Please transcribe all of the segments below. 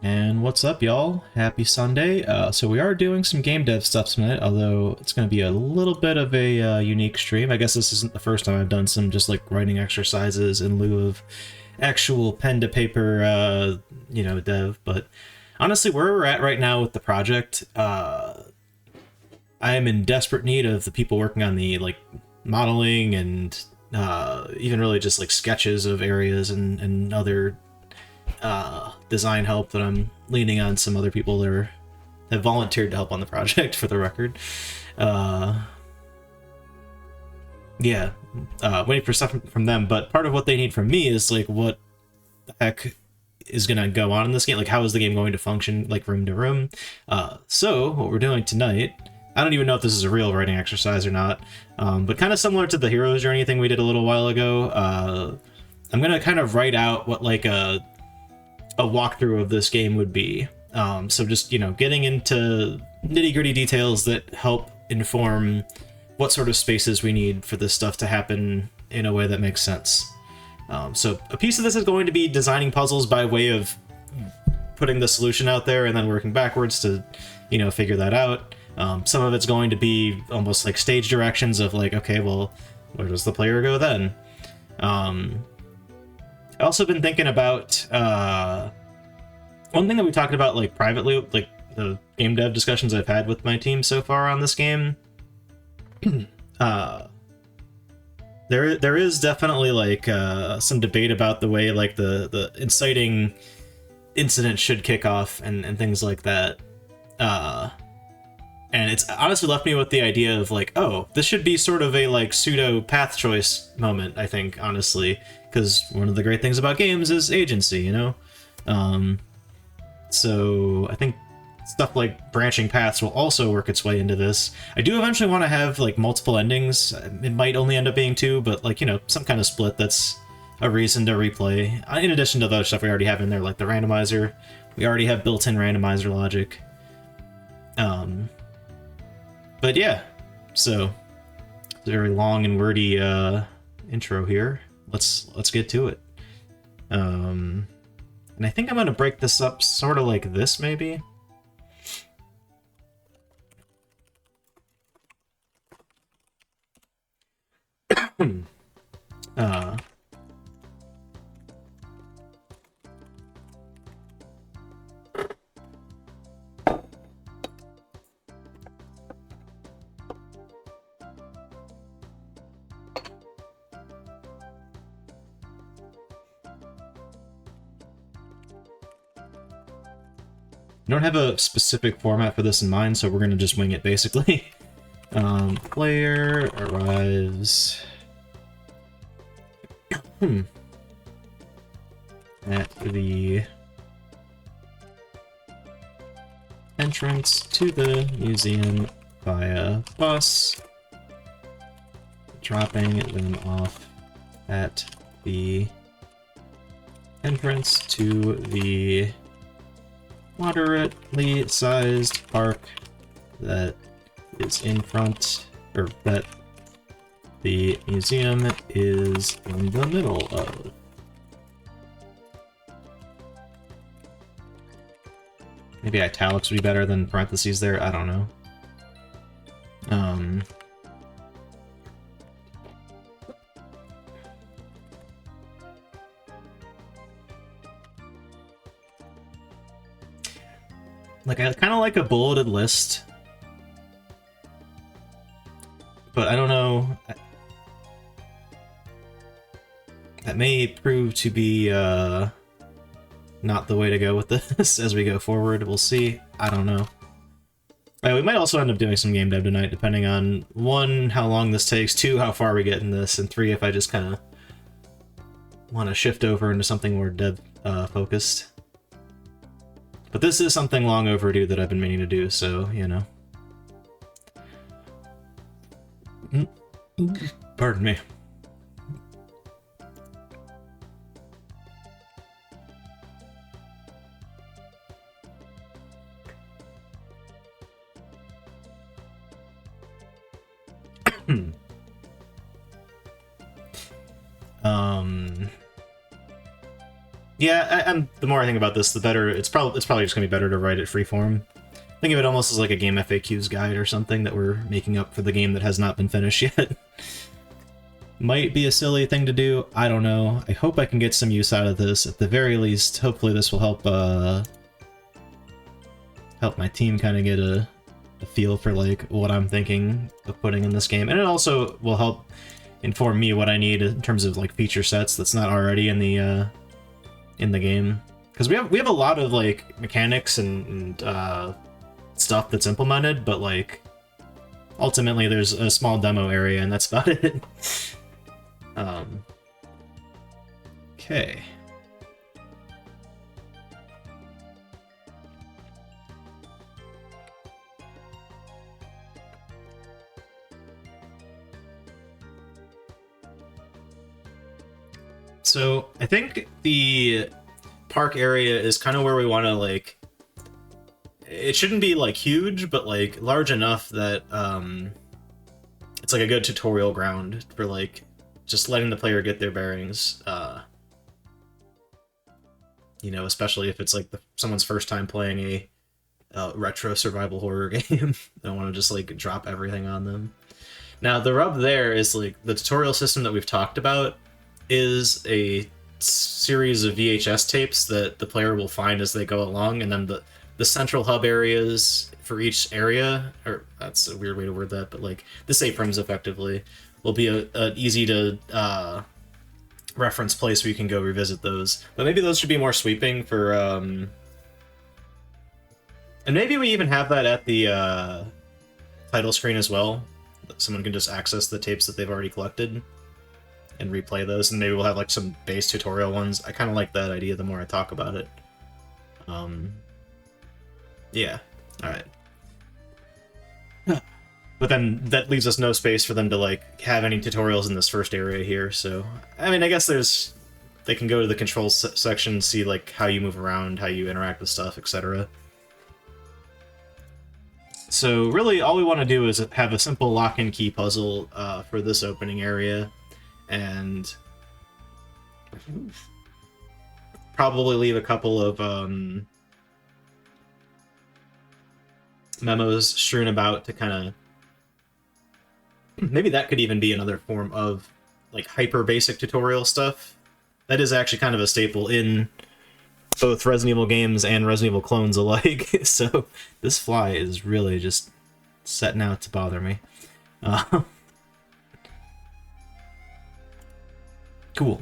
And what's up, y'all? Happy Sunday. So we are doing some game dev stuff tonight, although it's going to be a little bit of a unique stream. I guess this isn't the first time I've done some just like writing exercises in lieu of actual pen to paper, dev. But honestly, where we're at right now with the project, I am in desperate need of the people working on the like modeling and even really just like sketches of areas and other design help that I'm leaning on some other people that have volunteered to help on the project for the record. Yeah, waiting for stuff from them, but part of what they need from me is like what the heck is going to go on in this game, like how is the game going to function like room to room. So what we're doing tonight, I don't even know if this is a real writing exercise or not, but kind of similar to the Hero's Journey thing we did a little while ago. I'm going to kind of write out what like a walkthrough of this game would be. So just, getting into nitty-gritty details that help inform what sort of spaces we need for this stuff to happen in a way that makes sense. So a piece of this is going to be designing puzzles by way of putting the solution out there and then working backwards to, figure that out. Some of it's going to be almost like stage directions of like, okay, well, where does the player go then? I've also been thinking about one thing that we talked about like privately, like the game dev discussions I've had with my team so far on this game. There is definitely like some debate about the way like the inciting incident should kick off and things like that. And it's honestly left me with the idea of like, oh, this should be sort of a like pseudo path choice moment, I think, honestly, because one of the great things about games is agency, So I think stuff like branching paths will also work its way into this. I do eventually want to have like multiple endings. It might only end up being two, but like, some kind of split that's a reason to replay. In addition to the other stuff we already have in there, like the randomizer. We already have built-in randomizer logic. But yeah, so it's a very long and wordy intro here. Let's get to it. And I think I'm gonna break this up sort of like this, maybe. uh, I don't have a specific format for this in mind, so we're gonna just wing it basically. Player arrives at the entrance to the museum via bus, dropping them off at the entrance to the moderately sized park that is in front, or that the museum is in the middle of. Maybe italics would be better than parentheses there, I don't know. Like, I kind of like a bulleted list, but I don't know. That may prove to be not the way to go with this as we go forward. We'll see. I don't know. We might also end up doing some game dev tonight, depending on, 1, how long this takes, 2, how far we get in this, and 3, if I just kind of want to shift over into something more dev focused. But this is something long overdue that I've been meaning to do, so, Pardon me. Yeah, and the more I think about this, the better. It's probably just gonna be better to write it freeform. Think of it almost as like a game FAQs guide or something that we're making up for the game that has not been finished yet. Might be a silly thing to do. I don't know. I hope I can get some use out of this. At the very least, hopefully this will help help my team kind of get a feel for like what I'm thinking of putting in this game, and it also will help inform me what I need in terms of like feature sets that's not already in the game. Because we have a lot of like mechanics and stuff that's implemented, but like ultimately there's a small demo area and that's about it. Okay. So I think the park area is kind of where we want to like. It shouldn't be like huge, but like large enough that it's like a good tutorial ground for like just letting the player get their bearings. You know, especially if it's like someone's first time playing a retro survival horror game. I don't want to just like drop everything on them. Now the rub there is like the tutorial system that we've talked about is a series of VHS tapes that the player will find as they go along, and then the central hub areas for each area, or that's a weird way to word that, but like the save frames effectively will be an easy to reference place where you can go revisit those. But maybe those should be more sweeping for and maybe we even have that at the title screen as well. Someone can just access the tapes that they've already collected and replay those, and maybe we'll have like some base tutorial ones. I kind of like that idea the more I talk about it. Yeah, alright. But then that leaves us no space for them to like have any tutorials in this first area here, so I mean, I guess they can go to the controls section, see like how you move around, how you interact with stuff, etc. So really all we want to do is have a simple lock and key puzzle for this opening area, and probably leave a couple of memos strewn about to kind of... Maybe that could even be another form of like hyper basic tutorial stuff. That is actually kind of a staple in both Resident Evil games and Resident Evil clones alike. So this fly is really just setting out to bother me. Cool.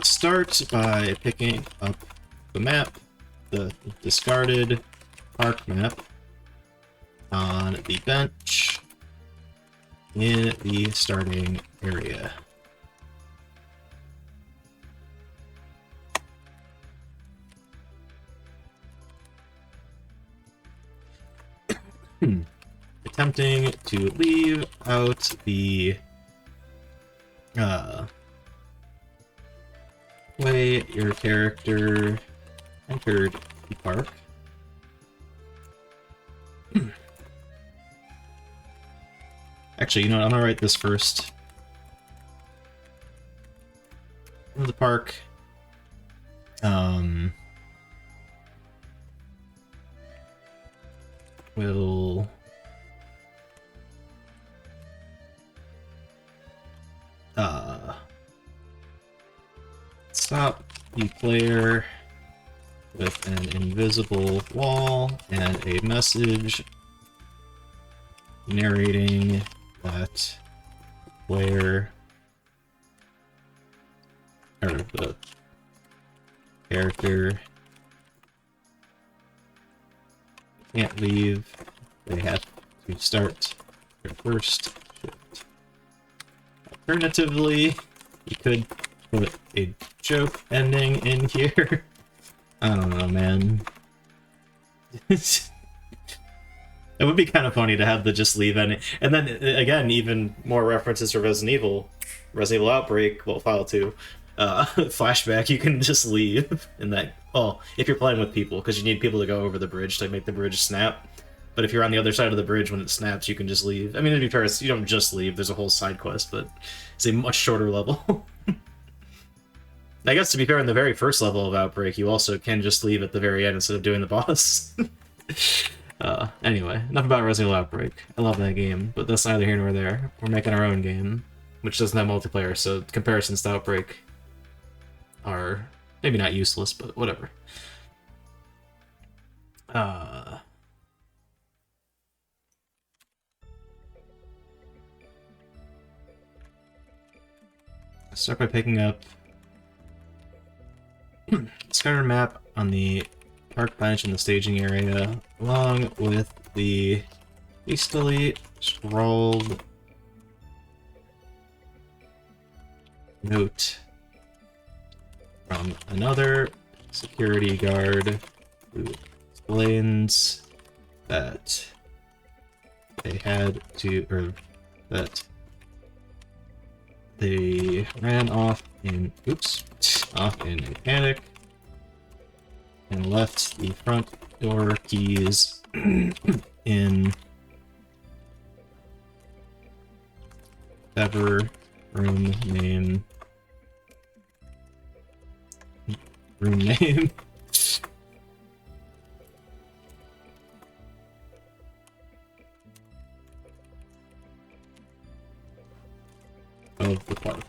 Start by picking up the map, the discarded park map, on the bench in the starting area. Attempting to leave out the way your character entered the park. Actually, you know what? I'm gonna write this first. In the park. Will stop the player with an invisible wall and a message narrating that player or the character can't leave. They have to start their first shift. Alternatively, you could put a joke ending in here. I don't know, man. It would be kind of funny to have the just leave ending. And then, again, even more references to Resident Evil Outbreak, well, File 2. flashback, you can just leave in that. Well, if you're playing with people, because you need people to go over the bridge to make the bridge snap. But if you're on the other side of the bridge when it snaps, you can just leave. I mean, to be fair, you don't just leave. There's a whole side quest, but it's a much shorter level. I guess to be fair, in the very first level of Outbreak, you also can just leave at the very end instead of doing the boss. Anyway, enough about Resident Evil Outbreak. I love that game, but that's neither here nor there. We're making our own game, which doesn't have multiplayer, so comparisons to Outbreak are maybe not useless, but whatever. Start by picking up Discover map on the park bench in the staging area, along with the hastily scrawled note from another security guard who explains that they had to, or that they ran off in a panic and left the front door keys in whatever room name of the park.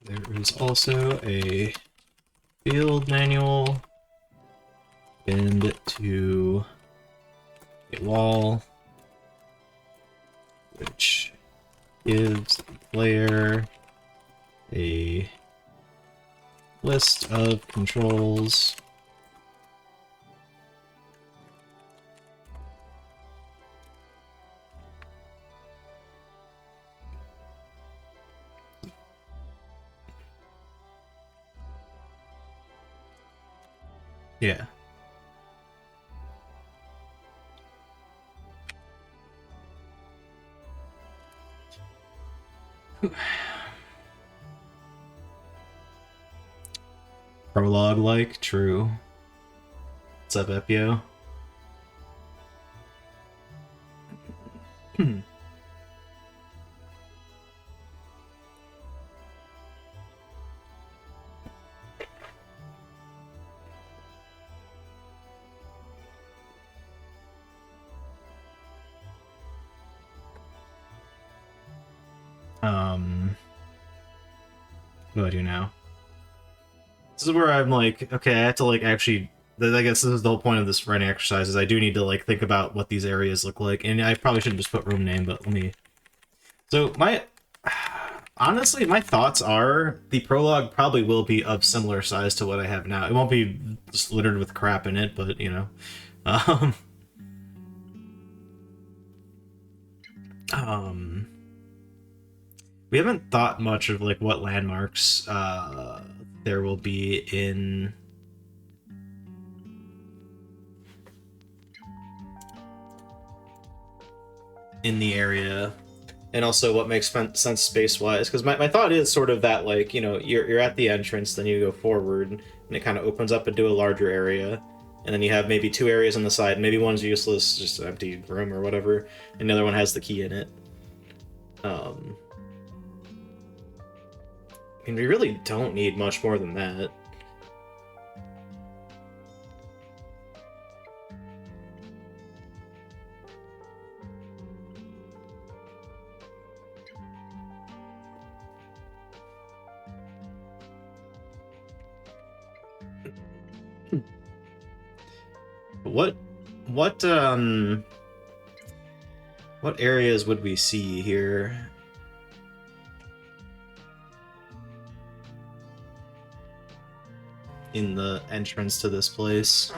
There is also a field manual pinned to a wall, which gives the player a list of controls yeah. Prologue-like, true. What's up, Epio? What do I do now? This is where I'm like, okay, I have to like actually. I guess this is the whole point of this writing exercise. Is I do need to like think about what these areas look like, and I probably shouldn't just put room name, but let me. So honestly, my thoughts are the prologue probably will be of similar size to what I have now. It won't be just littered with crap in it, but you know, we haven't thought much of like what landmarks there will be in the area, and also what makes sense space-wise, because my thought is sort of that, like, you know, you're at the entrance, then you go forward, and it kind of opens up into a larger area, and then you have maybe two areas on the side, maybe one's useless, just an empty room or whatever, and the other one has the key in it. I mean, we really don't need much more than that. What areas would we see here? In the entrance to this place?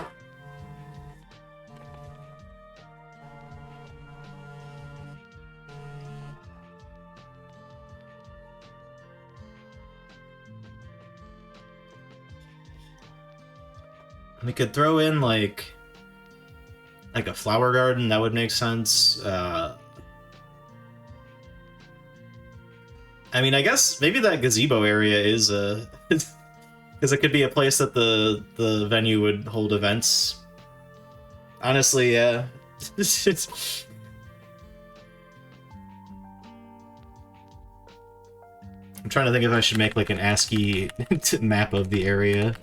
We could throw in like a flower garden. That would make sense. I mean, I guess maybe that gazebo area is a because it could be a place that the venue would hold events. Honestly, yeah. I'm trying to think if I should make like an ASCII map of the area.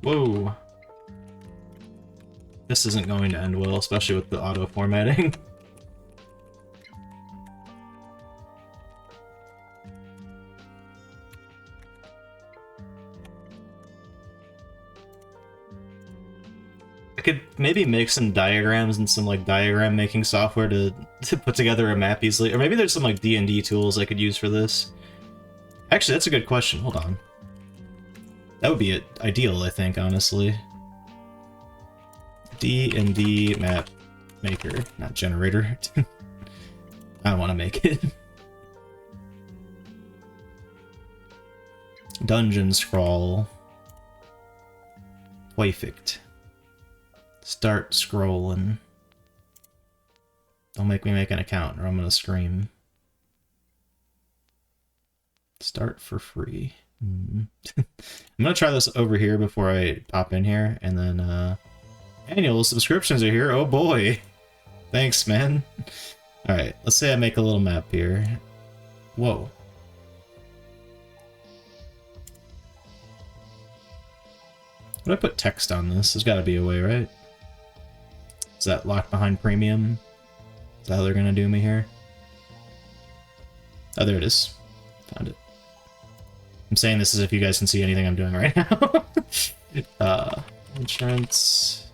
Whoa. This isn't going to end well, especially with the auto formatting. I could maybe make some diagrams and some like diagram making software to put together a map easily. Or maybe there's some like D&D tools I could use for this. Actually, that's a good question. Hold on. That would be ideal, I think, honestly. D&D map maker, not generator. I don't want to make it. Dungeon scroll. Perfect. Start scrolling. Don't make me make an account or I'm gonna scream. Start for free. I'm gonna try this over here before I pop in here, and then annual subscriptions are here. Oh boy. Thanks, man. Alright, let's say I make a little map here. Whoa. Would I put text on this? There's gotta be a way, right? Is that locked behind premium? Is that how they're gonna do me here? Oh, there it is. Found it. I'm saying this as if you guys can see anything I'm doing right now. Insurance.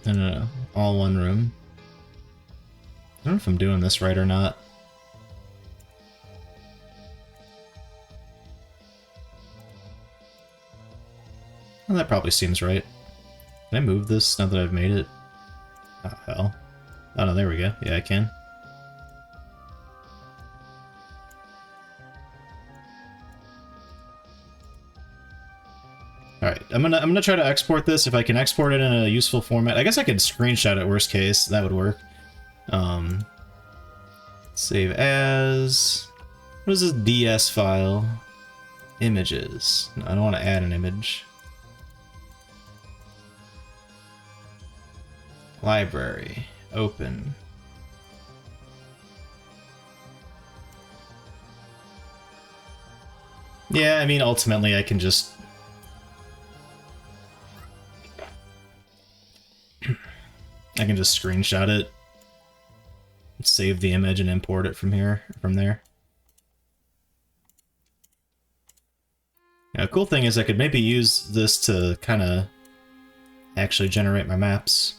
No. All one room. I don't know if I'm doing this right or not. Well, that probably seems right. Can I move this now that I've made it? Oh, hell. Oh, no, there we go. Yeah, I can. Alright, I'm gonna try to export this. If I can export it in a useful format. I guess I could screenshot it, worst case. That would work. Save as... What is this DS file? Images. No, I don't want to add an image. Library. Open. Yeah, I mean, ultimately I can just... I can just screenshot it, save the image, and import it from there. Now, the cool thing is I could maybe use this to kind of actually generate my maps.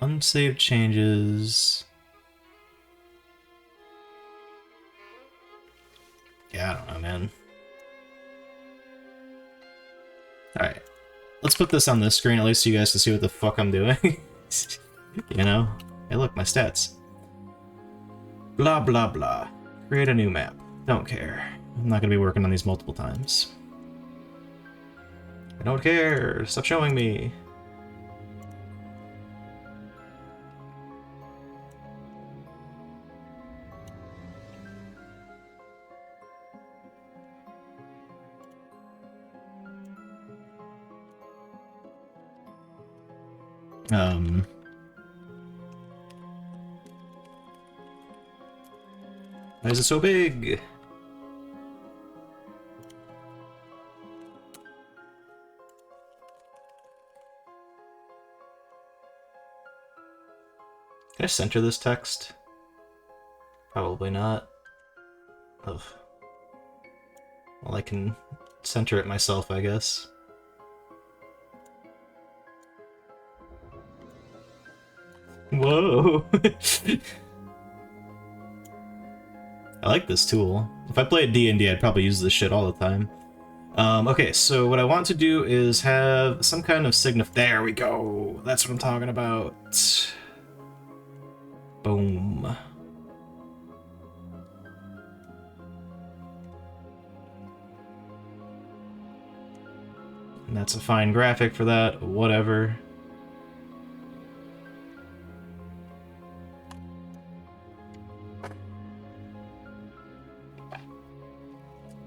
Unsaved changes. Yeah, I don't know, man. Alright. Let's put this on this screen, at least so you guys can see what the fuck I'm doing. You know? Hey, look, my stats. Blah, blah, blah. Create a new map. Don't care. I'm not gonna be working on these multiple times. I don't care. Stop showing me. Why is it so big? Can I center this text? Probably not. Ugh. Well, I can center it myself, I guess. Whoa. I like this tool. If I played D&D, I'd probably use this shit all the time. Okay, so what I want to do is have some kind of There we go! That's what I'm talking about. Boom. And that's a fine graphic for that, whatever.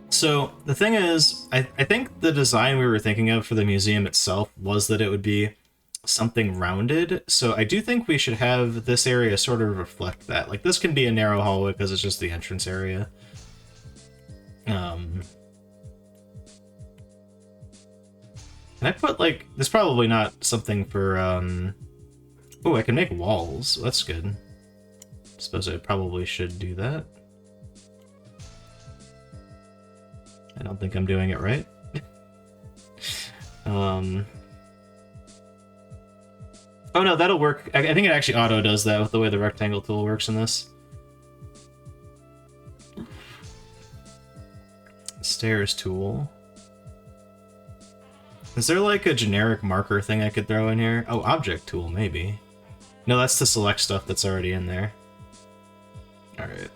So the thing is, I think the design we were thinking of for the museum itself was that it would be something rounded. So I do think we should have this area sort of reflect that. Like, this can be a narrow hallway because it's just the entrance area. Can I put, like, there's probably not something for, oh, I can make walls. That's good. Suppose I probably should do that. I don't think I'm doing it right. Oh no, that'll work. I think it actually auto does that with the way the rectangle tool works in this. Stairs tool. Is there like a generic marker thing I could throw in here? Oh, object tool, maybe. No, that's to select stuff that's already in there. Alright.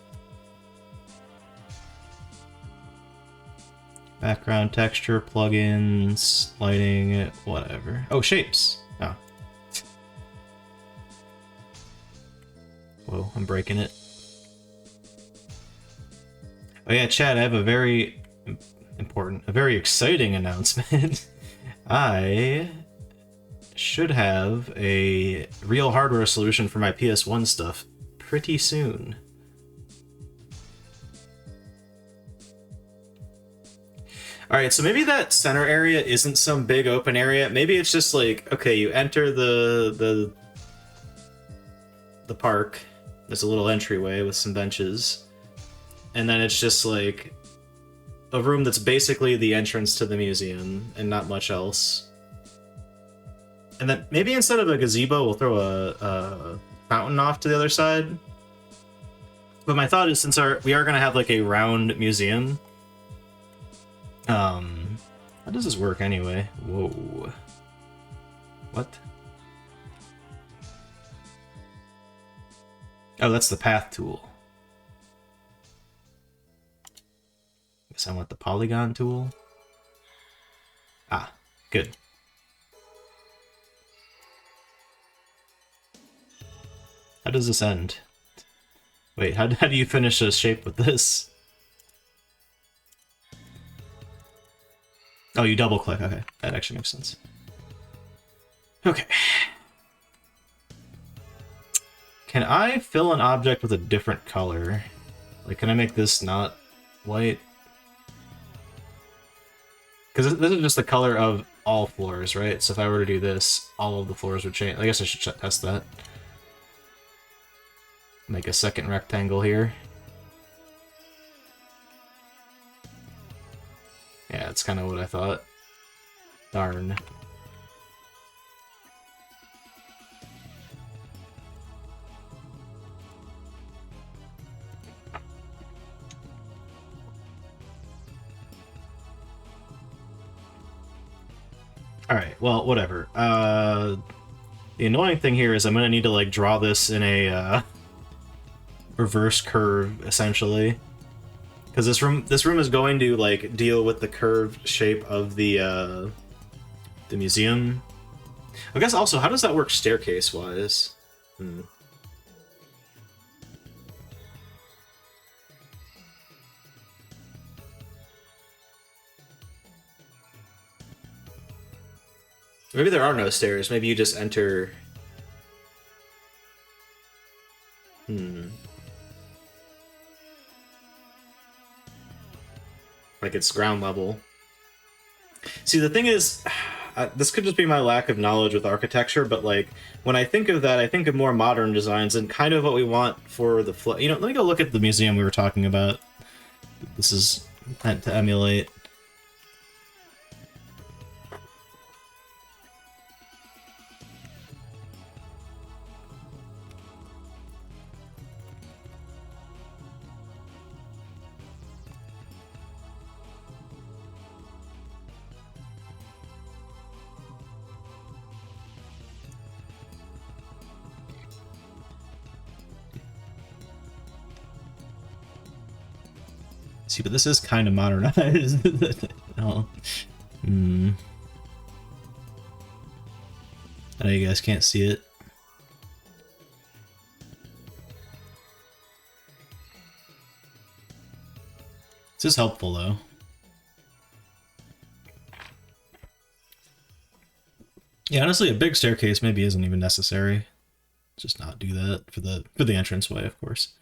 Background texture, plugins, lighting, whatever. Oh, shapes. Oh. Whoa, I'm breaking it. Oh yeah, chat, I have a very important, a very exciting announcement. I should have a real hardware solution for my PS1 stuff pretty soon. Alright, so maybe that center area isn't some big open area. Maybe it's just like, okay, you enter the park. There's a little entryway with some benches. And then it's just like a room that's basically the entrance to the museum and not much else. And then maybe instead of a gazebo, we'll throw a fountain off to the other side. But my thought is, since we are going to have like a round museum, how does this work anyway? Whoa. What? Oh, that's the path tool. Guess I want the polygon tool. Ah, good. How does this end? Wait, how do you finish a shape with this? Oh, you double click. Okay, that actually makes sense. Okay. Can I fill an object with a different color? Like, can I make this not white? Because this is just the color of all floors, right? So if I were to do this, all of the floors would change. I guess I should test that. Make a second rectangle here. Yeah, that's kind of what I thought. Darn. Alright, well, whatever. The annoying thing here is I'm gonna need to, like, draw this in a, reverse curve, essentially. Because this room is going to, like, deal with the curved shape of the museum. I guess also, how does that work staircase-wise? Maybe there are no stairs. Maybe you just enter... Like it's ground level. See, the thing is, this could just be my lack of knowledge with architecture, but like, when I think of that, I think of more modern designs and kind of what we want for the You know, let me go look at the museum we were talking about. This is meant to emulate. See, but this is kind of modernized. Oh. Hmm. I know you guys can't see it. This is helpful, though. Yeah, honestly, a big staircase maybe isn't even necessary. Just not do that for the entranceway, of course.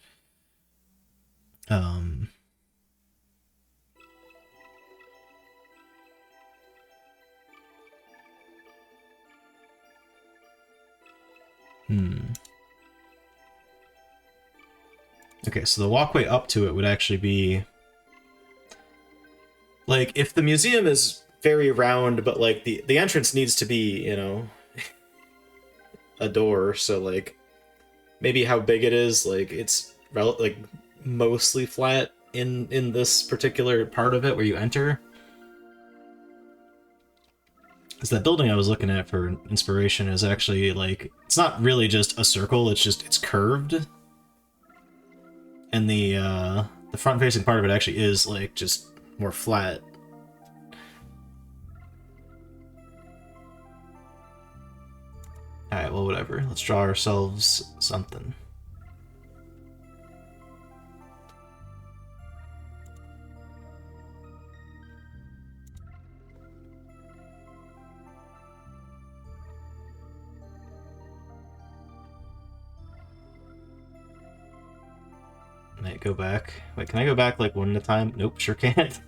Okay, so the walkway up to it would actually be like if the museum is very round, but like the entrance needs to be, you know, a door. So like maybe how big it is, like it's like mostly flat in this particular part of it where you enter. Because that building I was looking at for inspiration is actually like it's not really just a circle. It's curved, and the front facing part of it actually is like just more flat. Alright, well, whatever. Let's draw ourselves something. Might go back. Wait, can I go back like one at a time? Nope, sure can't.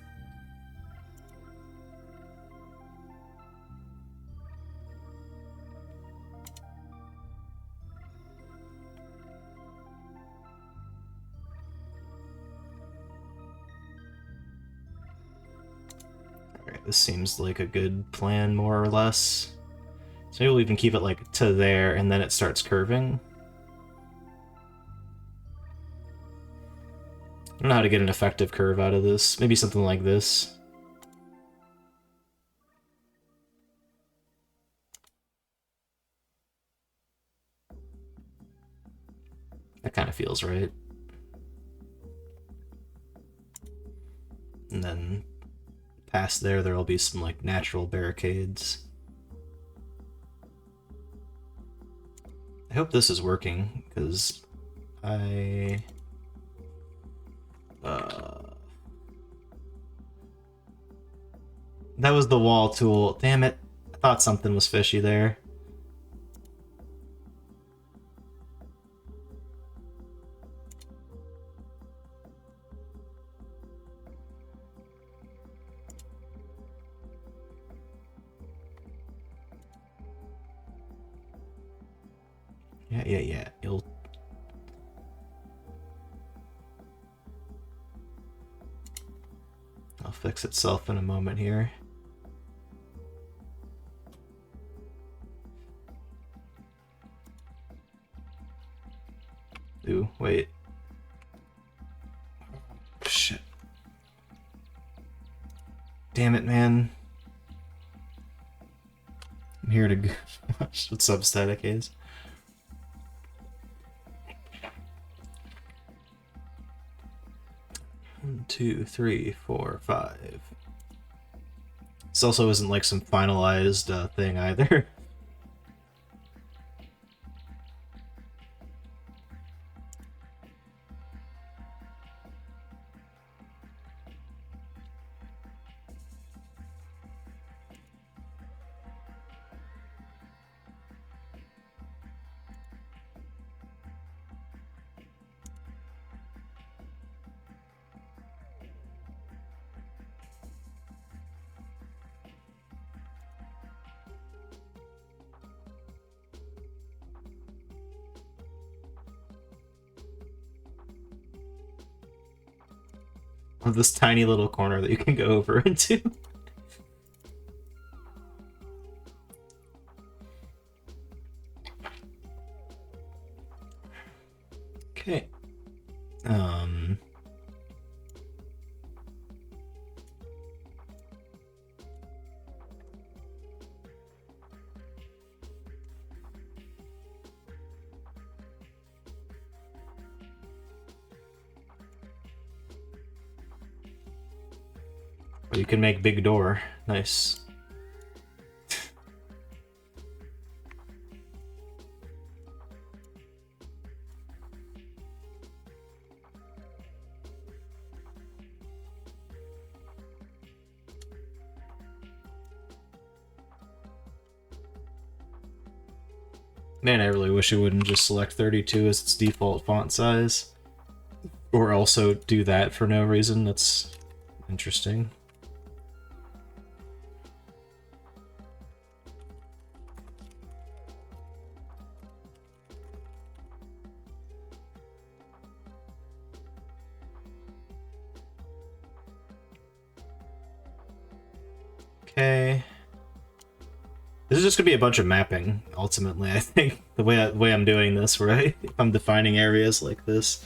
Alright, this seems like a good plan, more or less. So maybe we'll even keep it like to there, and then it starts curving. I don't know how to get an effective curve out of this. Maybe something like this. That kind of feels right. And then past there'll be some like natural barricades. I hope this is working, because I... That was the wall tool. Damn it. I thought something was fishy there. Yeah. I'll fix itself in a moment here. Ooh, wait. Shit. Damn it, man. I'm here to watch what substatic is. One, 2, 3, 4, 5. This also isn't like some finalized thing either. Of this tiny little corner that you can go over into. Okay. you can make big door. Nice. Man, I really wish it wouldn't just select 32 as its default font size. Or also do that for no reason. That's interesting. Okay. This is just gonna be a bunch of mapping, ultimately, I think. The way I'm doing this, right? If I'm defining areas like this.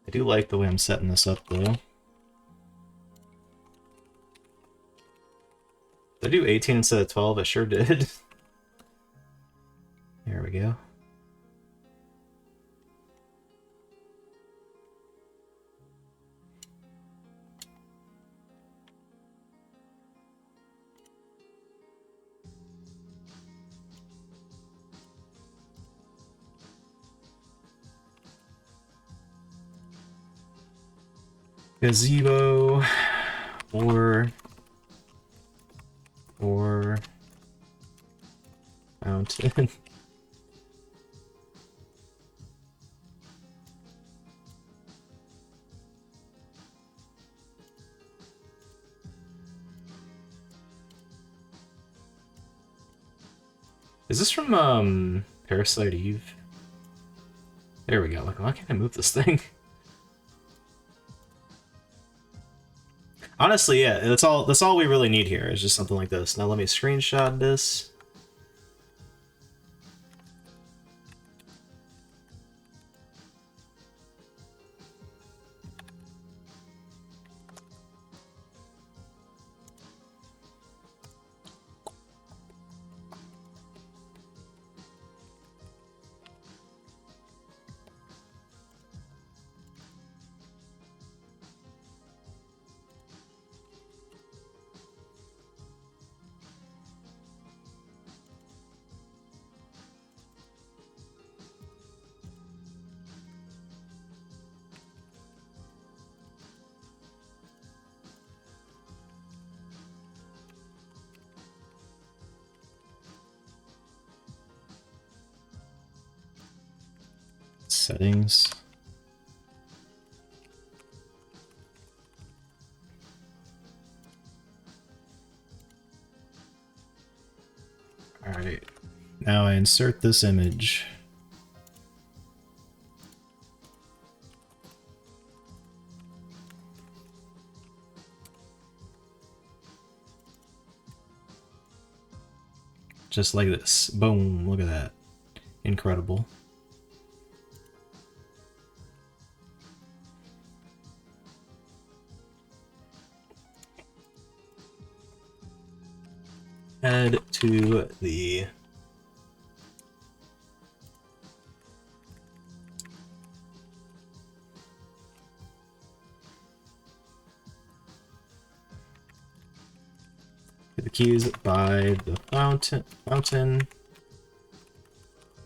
I do like the way I'm setting this up, though. Did I do 18 instead of 12? I sure did. There we go. Gazebo or mountain. Is this from Parasite Eve? There we go. Like, why can't I move this thing? Honestly, yeah, that's all we really need here is just something like this. Now let me screenshot this. Settings. All right. Now I insert this image. Just like this. Boom, look at that. Incredible. Head to the keys by the fountain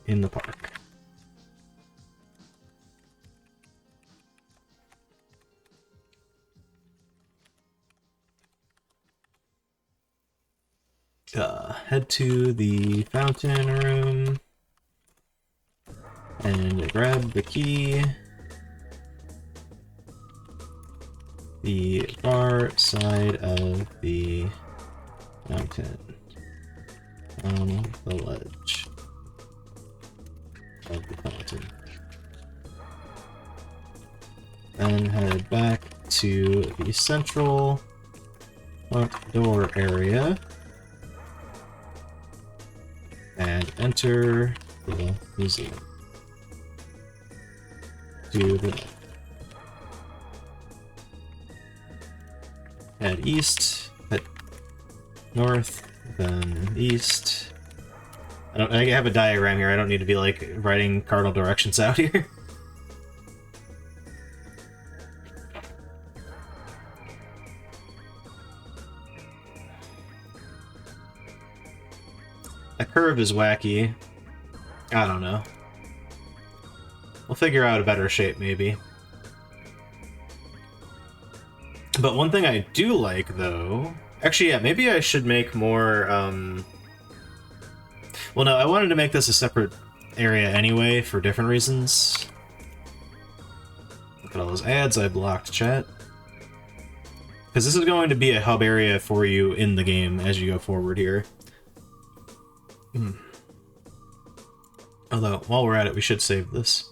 in the park. Head to the fountain room and grab the key. The far side of the mountain on the ledge of the fountain. Then head back to the central front door area and enter the museum. To the left. Head east, head north, then east. I have a diagram here. I don't need to be like writing cardinal directions out here. That curve is wacky. I don't know. We'll figure out a better shape, maybe. But one thing I do like, though... Actually, yeah, maybe I should make more, Well, no, I wanted to make this a separate area anyway, for different reasons. Look at all those ads I blocked, chat. Because this is going to be a hub area for you in the game as you go forward here. Although, while we're at it, we should save this.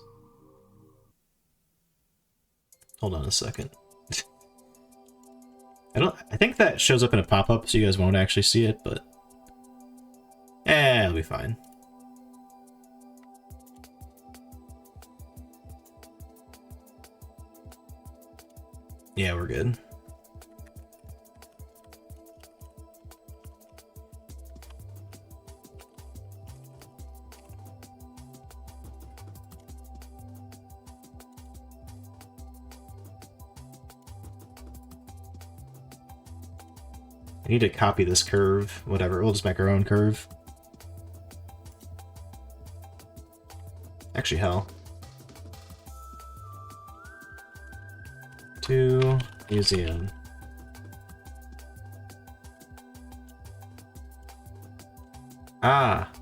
Hold on a second. I think that shows up in a pop-up, so you guys won't actually see it, but... it'll be fine. Yeah, we're good. I need to copy this curve. Whatever, we'll just make our own curve. Actually, hell. To museum. Ah.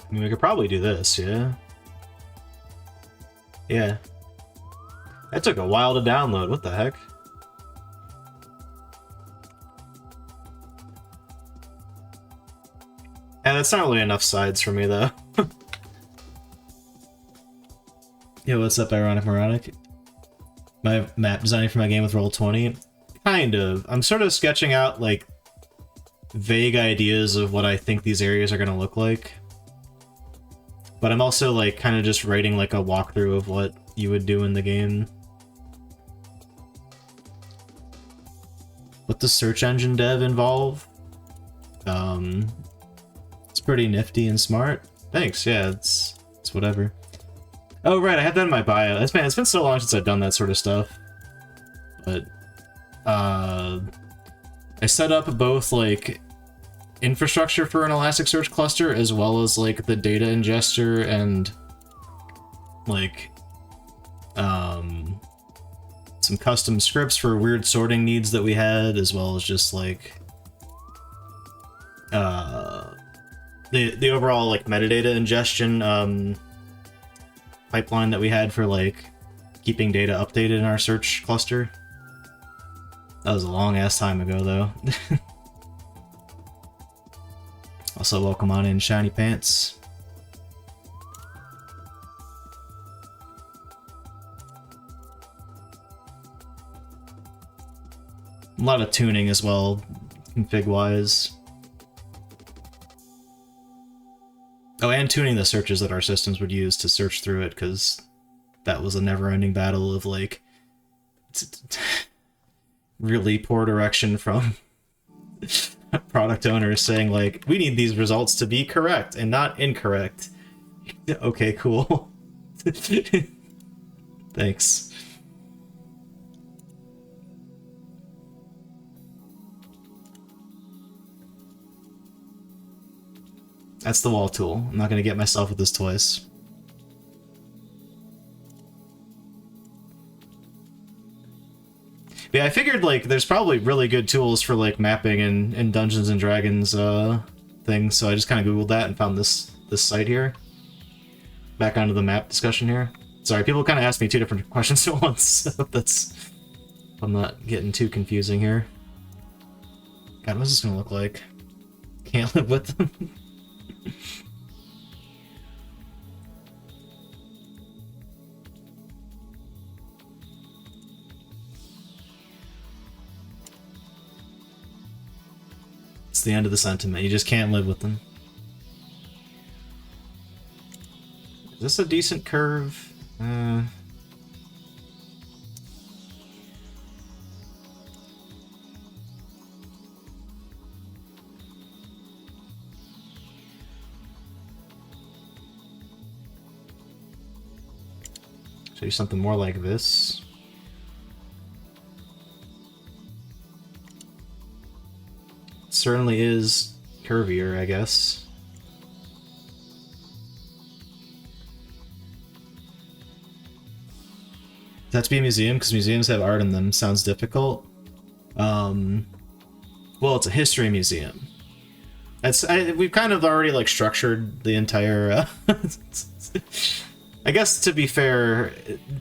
I mean, we could probably do this, yeah? Yeah. That took a while to download, what the heck? Yeah, that's not really enough sides for me, though. Yo, what's up, Ironic Moronic? My map designing for my game with Roll20? Kind of. I'm sort of sketching out, like, vague ideas of what I think these areas are gonna look like. But I'm also, like, kind of just writing, like, a walkthrough of what you would do in the game. What does search engine dev involve? It's pretty nifty and smart. Thanks, yeah, it's whatever. Oh, right, I had that in my bio. It's been so long since I've done that sort of stuff. But, I set up both, like, infrastructure for an Elasticsearch cluster, as well as, like, the data ingester and, like, some custom scripts for weird sorting needs that we had, as well as just, like, the overall, like, metadata ingestion, pipeline that we had for, like, keeping data updated in our search cluster. That was a long-ass time ago, though. Also, welcome on in, Shiny Pants. A lot of tuning as well, config-wise. Oh, and tuning the searches that our systems would use to search through it, because that was a never-ending battle of, like, really poor direction from product owners saying, like, we need these results to be correct and not incorrect. Okay, cool. Thanks. That's the wall tool. I'm not gonna get myself with this twice. But But yeah, I figured like there's probably really good tools for like mapping and Dungeons and Dragons things, so I just kind of googled that and found this site here. Back onto the map discussion here. Sorry, people kind of asked me two different questions at once, so that's... I'm not getting too confusing here. God, what's this gonna look like? Can't live with them. It's the end of the sentiment. You just can't live with them. Is this a decent curve? Should do something more like this. It certainly is curvier, I guess. Does that have to be a museum? Because museums have art in them. Sounds difficult. Well, it's a history museum. We've kind of already like structured the entire. I guess to be fair,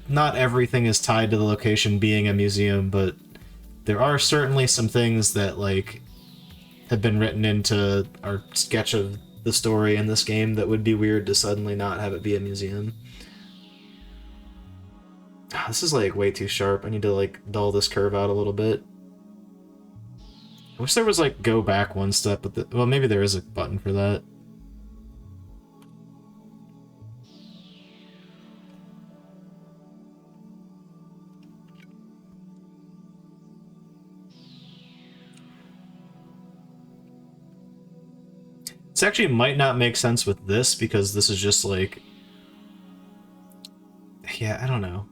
not everything is tied to the location being a museum, but there are certainly some things that like have been written into our sketch of the story in this game that would be weird to suddenly not have it be a museum. This is like way too sharp. I need to like dull this curve out a little bit. I wish there was like go back one step, but well, maybe there is a button for that. This actually might not make sense with this because this is just like, yeah, I don't know.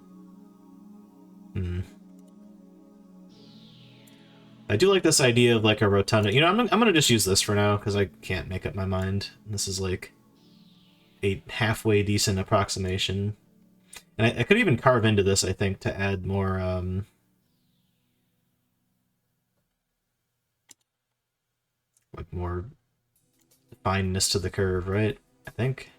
I do like this idea of like a rotunda. You know, I'm gonna just use this for now because I can't make up my mind. This is like a halfway decent approximation. And I could even carve into this, I think, to add more, like more fineness to the curve, right? I think.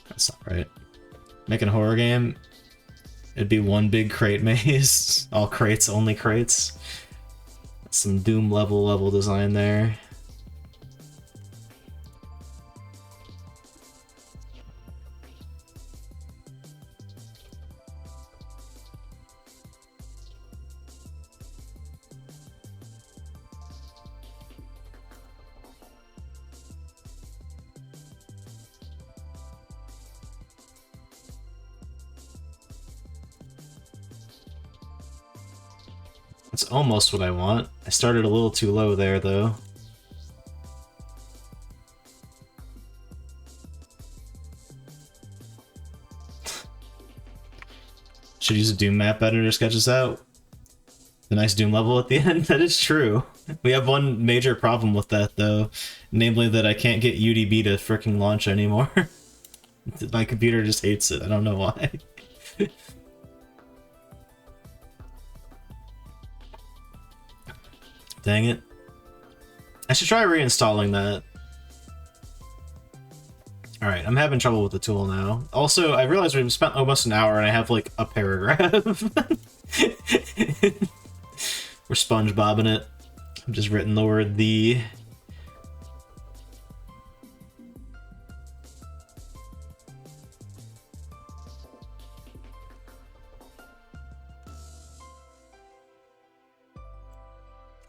That's not right. Making a horror game, it'd be one big crate maze. All crates, only crates. Some Doom level design there. That's almost what I want. I started a little too low there, though. Should use a Doom map editor to sketch this out. The nice Doom level at the end. That is true. We have one major problem with that, though. Namely that I can't get UDB to fricking launch anymore. My computer just hates it. I don't know why. Dang it. I should try reinstalling that. Alright, I'm having trouble with the tool now. Also, I realized we've spent almost an hour and I have, like, a paragraph. We're SpongeBobbing it. I've just written the word "the."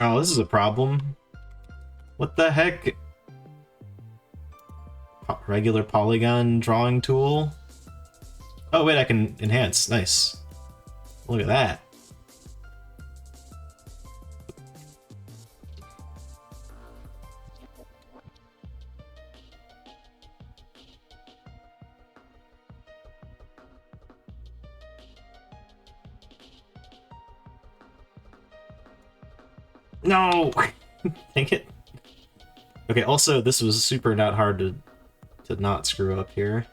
Oh, this is a problem. What the heck? Regular polygon drawing tool? Oh wait, I can enhance. Nice. Look at that. No! Dang it. Okay, also, this was super not hard to not screw up here.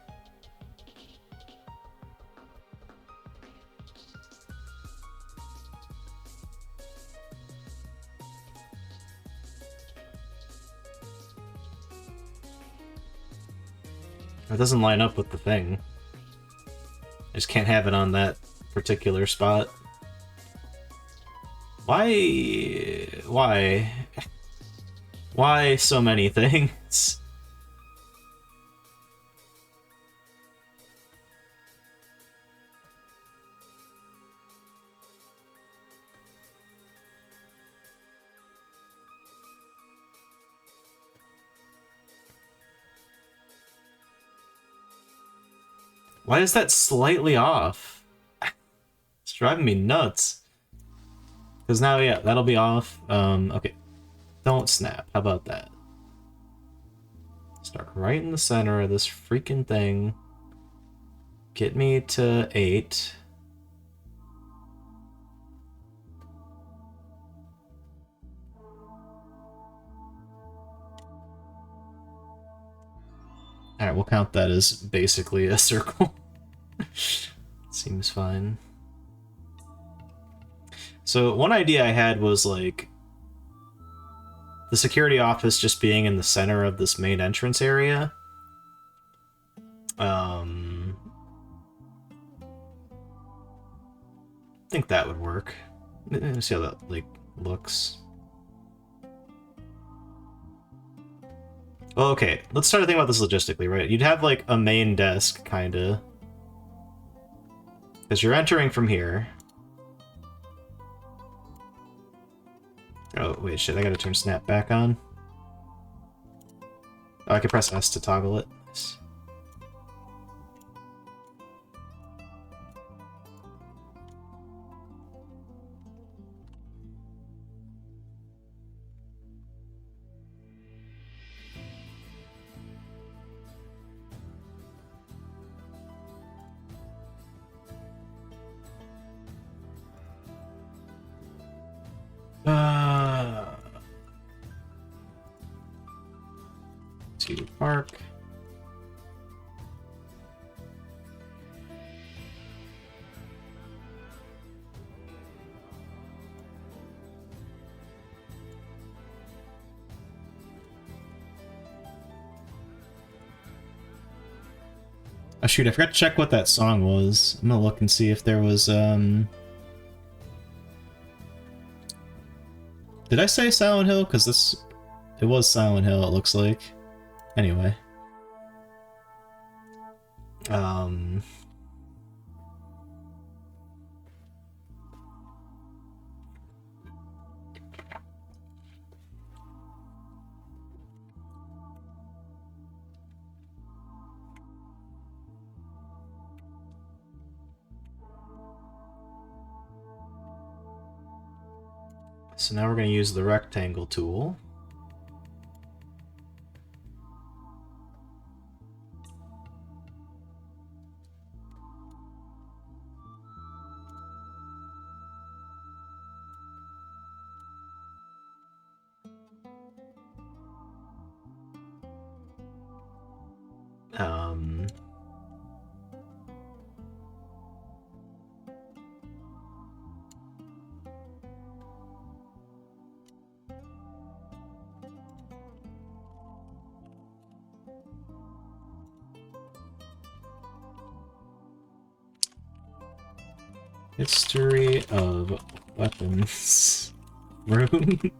It doesn't line up with the thing. I just can't have it on that particular spot. Why? Why? Why so many things? Why is that slightly off? It's driving me nuts. Because now, yeah, that'll be off. Okay. Don't snap. How about that? Start right in the center of this freaking thing. Get me to 8. Alright, we'll count that as basically a circle. Seems fine. So one idea I had was like the security office just being in the center of this main entrance area. I think that would work. Let's see how that like looks. Well, okay, let's start to think about this logistically, right? You'd have like a main desk, kinda. Because you're entering from here. Oh, wait, shit, I gotta turn snap back on. Oh, I can press S to toggle it. Nice. To park. Oh shoot, I forgot to check what that song was. I'm gonna look and see if there was, Did I say Silent Hill? Because this... It was Silent Hill, it looks like. Anyway. So now we're going to use the rectangle tool. History of weapons room.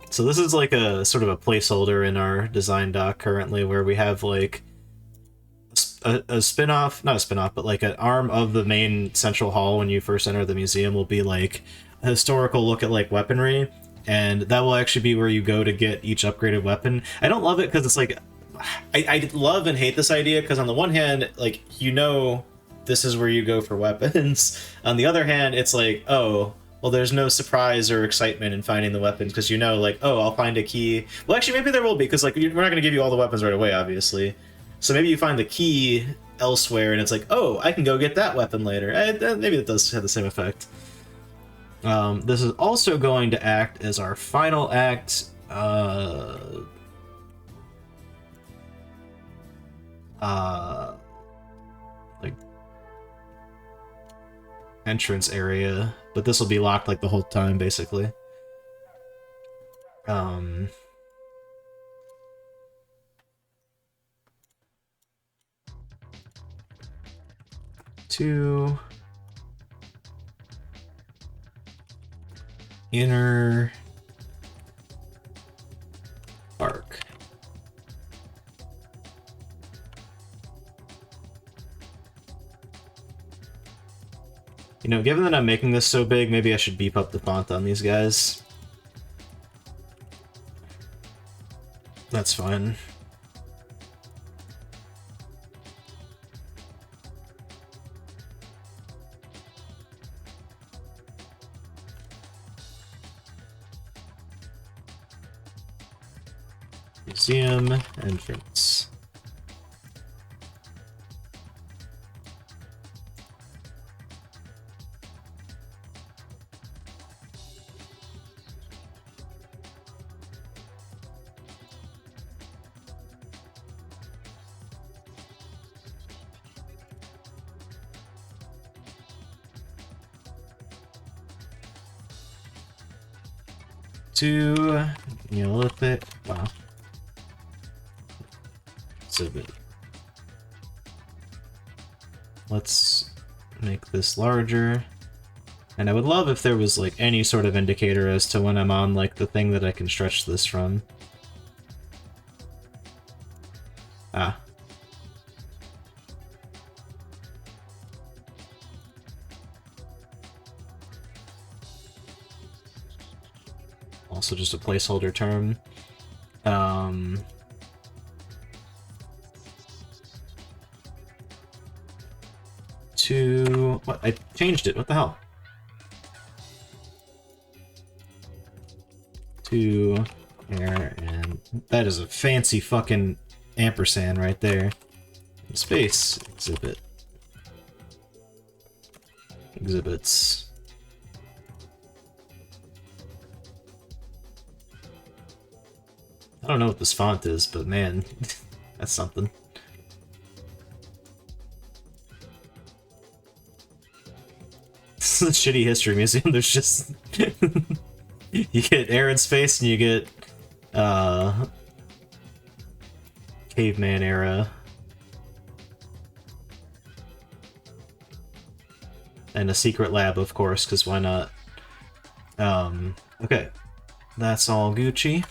So this is like a sort of a placeholder in our design doc currently, where we have like a spin-off, not a spin-off, but like an arm of the main central hall when you first enter the museum will be like a historical look at like weaponry, and that will actually be where you go to get each upgraded weapon. I don't love it because it's like I love and hate this idea, because on the one hand, like, you know, this is where you go for weapons. On the other hand, it's like, oh, well, there's no surprise or excitement in finding the weapons, because you know, like, oh, I'll find a key. Well, actually, maybe there will be, because, like, we're not going to give you all the weapons right away, obviously. So maybe you find the key elsewhere, and it's like, oh, I can go get that weapon later. Maybe it does have the same effect. This is also going to act as our final act. Like entrance area, but this will be locked like the whole time, basically. To inner arc. You know, given that I'm making this so big, maybe I should beef up the font on these guys. That's fine. Museum entrance. To Neolithic. Wow. Exhibit. Let's make this larger. And I would love if there was like any sort of indicator as to when I'm on like the thing that I can stretch this from. Ah. Also just a placeholder term. To what? I changed it. What the hell? To air, and that is a fancy fucking ampersand right there. Space exhibit. Exhibits. I don't know what this font is, but man, that's something. This is a shitty history museum. There's just you get air and space, and you get caveman era, and a secret lab, of course, because why not? Okay, that's all Gucci.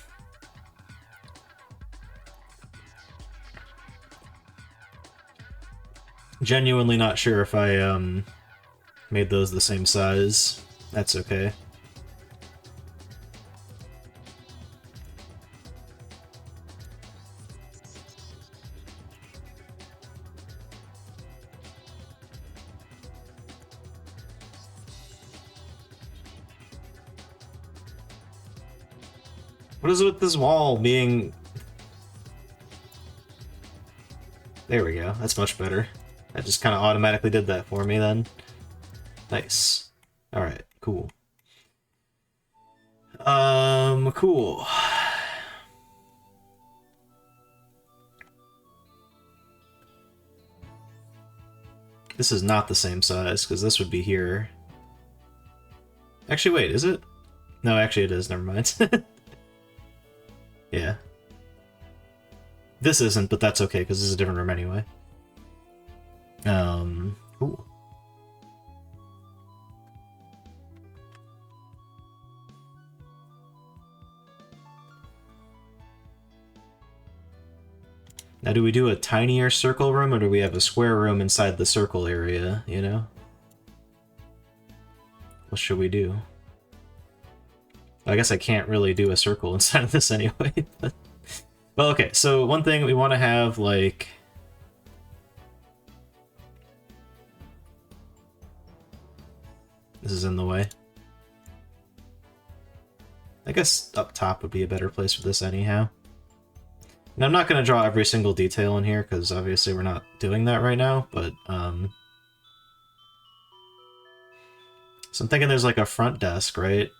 Genuinely not sure if I made those the same size. That's okay. What is it with this wall being... There we go. That's much better. That just kind of automatically did that for me then. Nice. Alright, cool. Cool. This is not the same size, because this would be here. Actually, wait, is it? No, actually it is, never mind. Yeah. This isn't, but that's okay, because this is a different room anyway. Ooh. Now, do we do a tinier circle room, or do we have a square room inside the circle area, you know? What should we do? I guess I can't really do a circle inside of this anyway, but... Well, okay, so one thing we want to have, like... This is in the way. I guess up top would be a better place for this anyhow. And I'm not going to draw every single detail in here, because obviously we're not doing that right now, but, So I'm thinking there's like a front desk, right?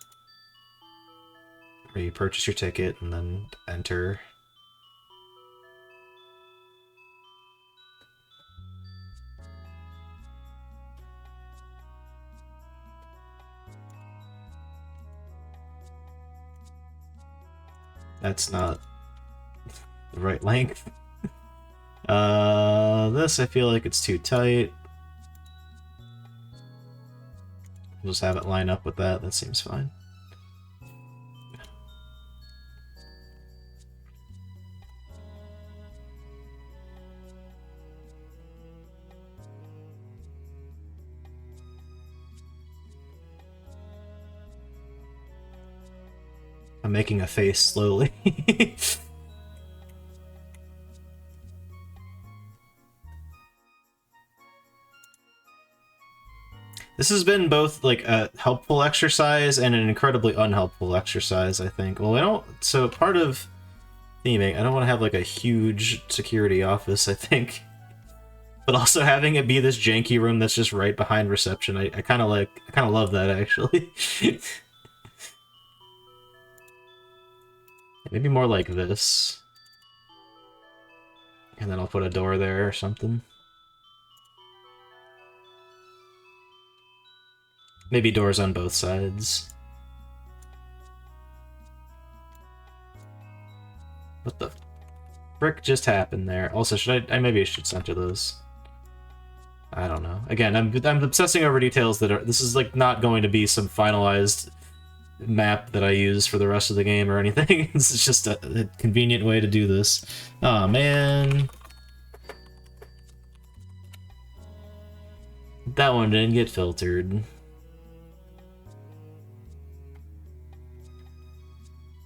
Where you purchase your ticket and then enter. That's not the right length. This I feel like it's too tight. We'll just have it line up with that. That seems fine. I'm making a face slowly. This has been both like a helpful exercise and an incredibly unhelpful exercise, I think. Well, I don't. So part of theming, I don't want to have like a huge security office, I think. But also having it be this janky room that's just right behind reception, I kind of like, I kind of love that actually. Maybe more like this. And then I'll put a door there or something. Maybe doors on both sides. What the frick just happened there? Also, should I maybe I should center those. I don't know. Again, I'm obsessing over details that are... This is like not going to be some finalized map that I use for the rest of the game or anything. This is just a convenient way to do this. Oh man. That one didn't get filtered.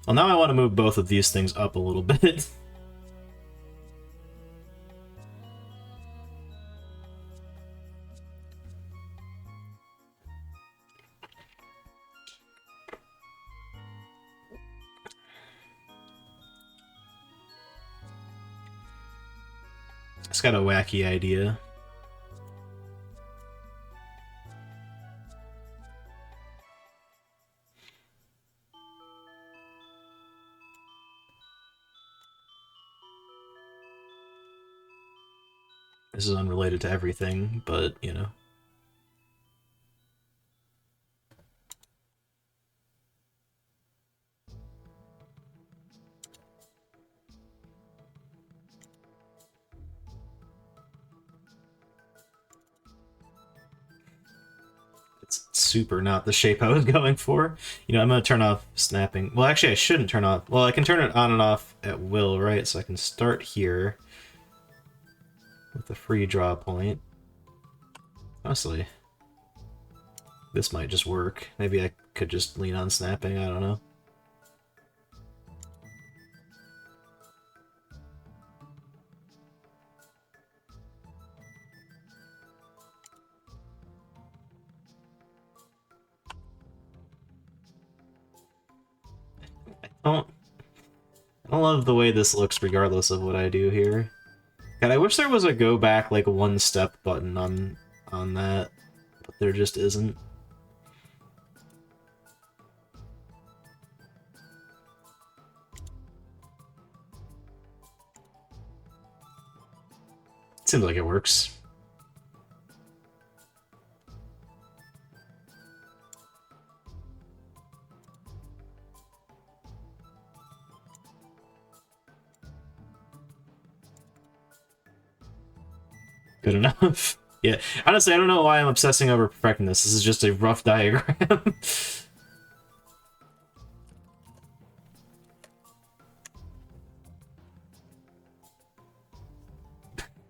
Well, now I want to move both of these things up a little bit. It's got a wacky idea. This is unrelated to everything, but, you know. It's super not the shape I was going for. You know, I'm going to turn off snapping. Well, actually, I shouldn't turn off. Well, I can turn it on and off at will, right? So I can start here with a free draw point. Honestly, this might just work. Maybe I could just lean on snapping, I don't know. I don't love the way this looks regardless of what I do here. God, I wish there was a go back like one step button on that, but there just isn't. Seems like it works. Good enough. Yeah, honestly, I don't know why I'm obsessing over perfecting this. This is just a rough diagram.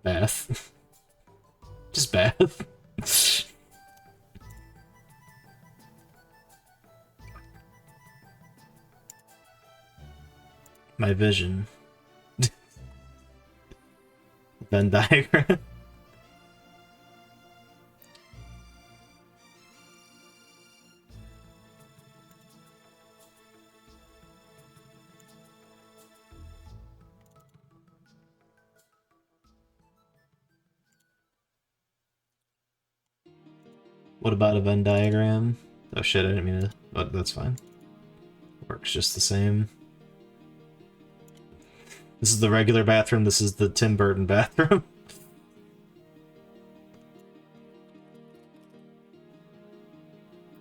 Bath. Just bath. My vision. Venn diagram. What about a Venn diagram? Oh shit, I didn't mean to, but that's fine. Works just the same. This is the regular bathroom, this is the Tim Burton bathroom.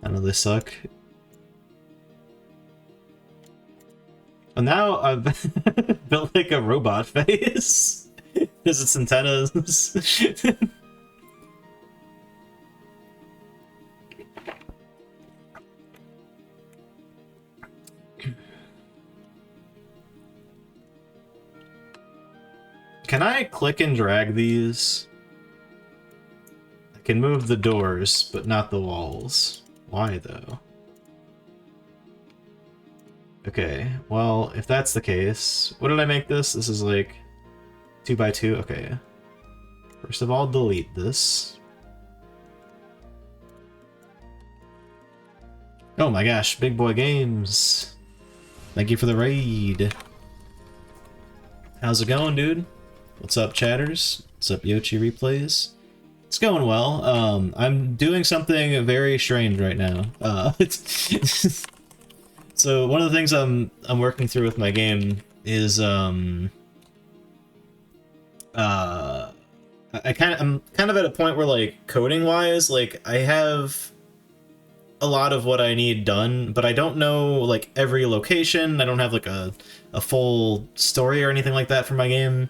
I know they suck. Well, now I've built like a robot face. Because its antennas. Can I click and drag these? I can move the doors, but not the walls. Why, though? Okay, well, if that's the case... What did I make this? This is like 2x2? Okay. First of all, delete this. Oh my gosh, Big Boy Games! Thank you for the raid! How's it going, dude? What's up, chatters? What's up, Yoshi Replays? It's going well. I'm doing something very strange right now. So one of the things I'm working through with my game is I'm kind of at a point where, like, coding wise, like, I have a lot of what I need done, but I don't know like every location. I don't have like a full story or anything like that for my game.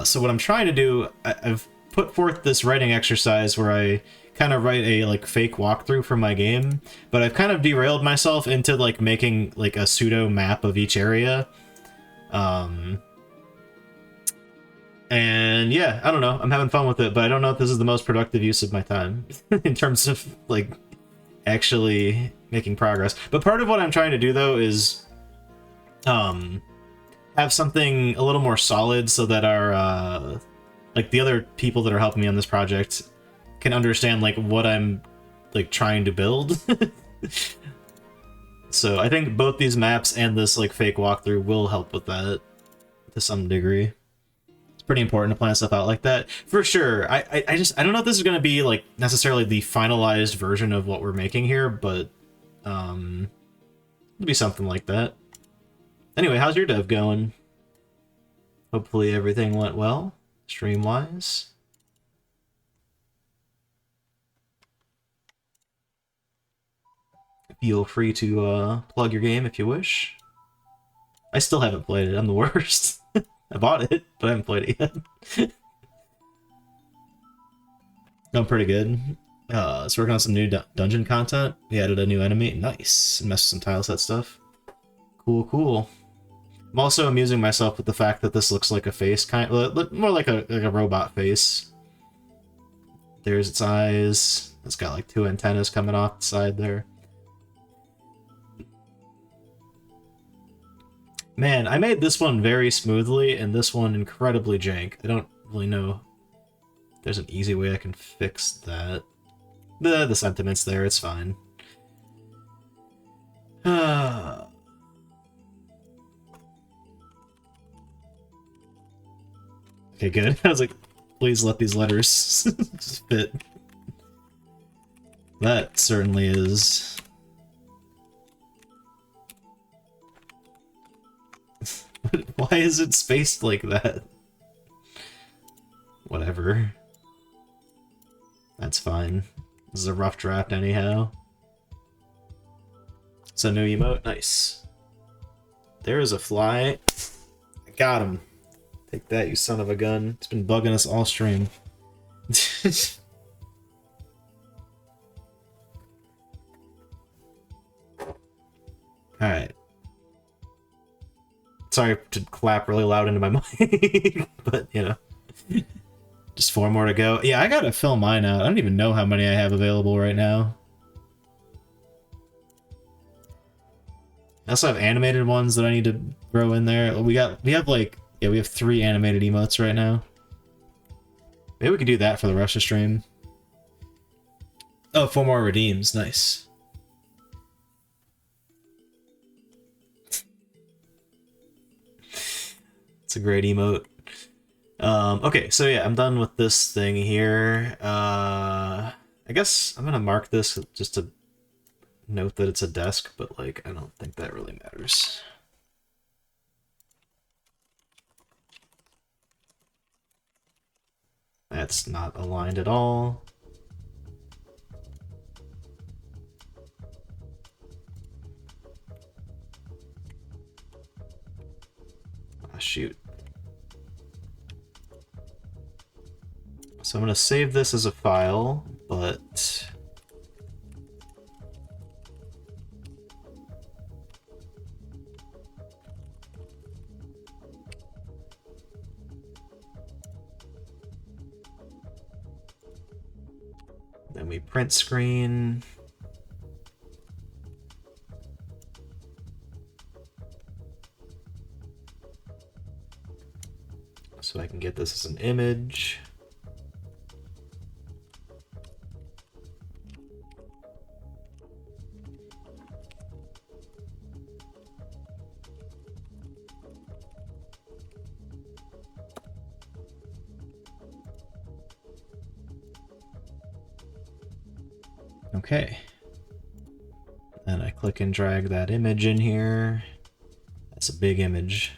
So what I'm trying to do, I've put forth this writing exercise where I kind of write a like fake walkthrough for my game, but I've kind of derailed myself into like making like a pseudo map of each area. And yeah, I don't know, I'm having fun with it, but I don't know if this is the most productive use of my time in terms of like actually making progress. But part of what I'm trying to do though is have something a little more solid so that our like the other people that are helping me on this project can understand like what I'm like trying to build. So I think both these maps and this like fake walkthrough will help with that to some degree. It's pretty important to plan stuff out like that for sure. I don't know if this is going to be like necessarily the finalized version of what we're making here, but it'll be something like that. Anyway, how's your dev going? Hopefully everything went well, stream-wise. Feel free to plug your game if you wish. I still haven't played it, I'm the worst. I bought it, but I haven't played it yet. Going pretty good. It's working on some new dungeon content. We added a new enemy. Nice. Messed with some tile set stuff. Cool, cool. I'm also amusing myself with the fact that this looks like a face, more like a robot face. There's its eyes. It's got like two antennas coming off the side there. Man, I made this one very smoothly and this one incredibly jank. I don't really know if there's an easy way I can fix that. The sentiment's there, it's fine. Okay, good. I was like, please let these letters fit. That certainly is. Why is it spaced like that? Whatever. That's fine. This is a rough draft anyhow. It's a new emote. Nice. There is a fly. I got him. Take that, you son of a gun. It's been bugging us all stream. Alright. Sorry to clap really loud into my mic, but, you know. Just 4 more to go. Yeah, I gotta fill mine out. I don't even know how many I have available right now. I also have animated ones that I need to throw in there. We have 3 animated emotes right now. Maybe we could do that for the rest of stream. Oh, 4 more redeems. Nice. It's a great emote. Okay, so yeah, I'm done with this thing here. I guess I'm gonna mark this just to note that it's a desk, but like I don't think that really matters. That's not aligned at all. Ah, shoot. So I'm going to save this as a file, but then we print screen. So I can get this as an image. Okay. Then I click and drag that image in here. That's a big image.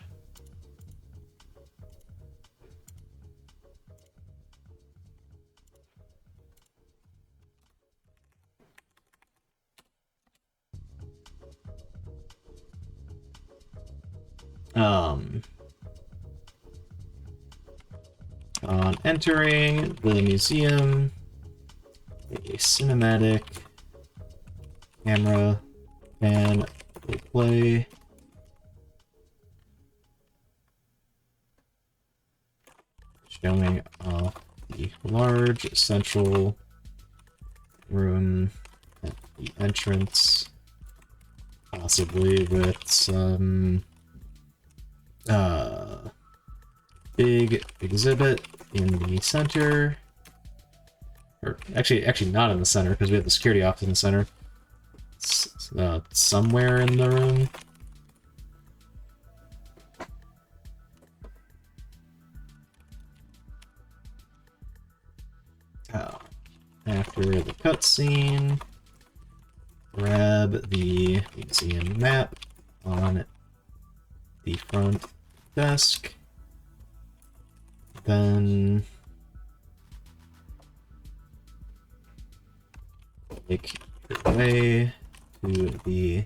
On entering the museum, a cinematic camera can play. Showing off the large central room at the entrance, possibly with some big exhibit in the center. Or actually not in the center, because we have the security office in the center. It's, somewhere in the room. After the cutscene, grab the museum map on the front desk, then make your way to the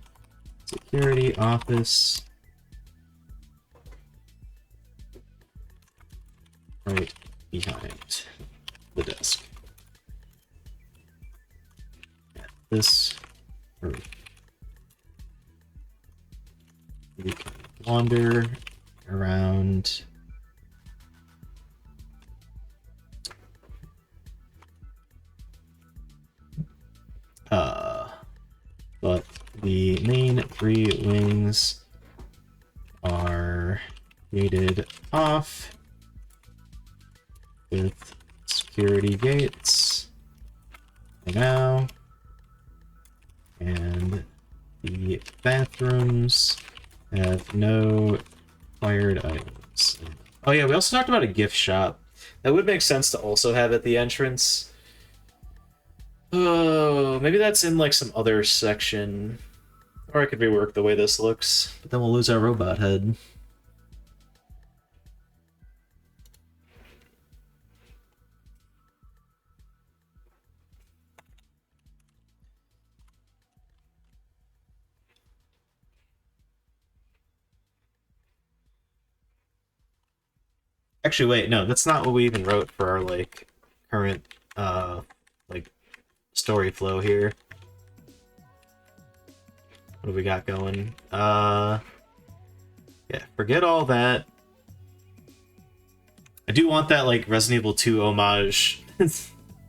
security office right behind the desk. This room. We can wander around but the main 3 wings are gated off with security gates for now, and the bathrooms have no required items. Oh yeah, we also talked about a gift shop. That would make sense to also have at the entrance. Oh, maybe that's in like some other section. Or I could rework the way this looks, but then we'll lose our robot head. Actually, wait, no, that's not what we even wrote for our like current like story flow here. What do we got going? Yeah, forget all that. I do want that like Resident Evil 2 homage.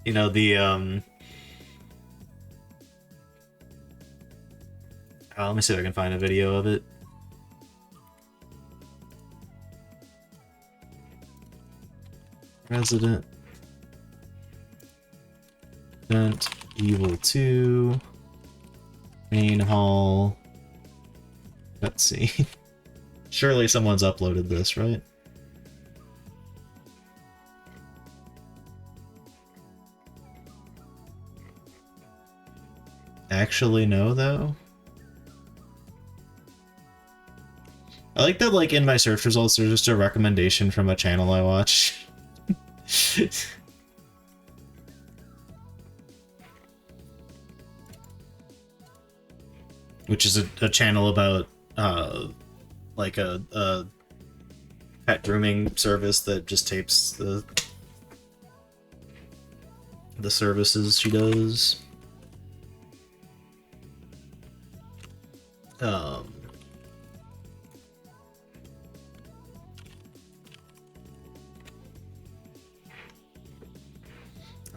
You know, the let me see if I can find a video of it. Resident Evil 2 main hall cutscene. Surely someone's uploaded this, right? actually know, though. I like that, like, in my search results, there's just a recommendation from a channel I watch. Which is a channel about, like, a pet grooming service that just tapes the services she does. Not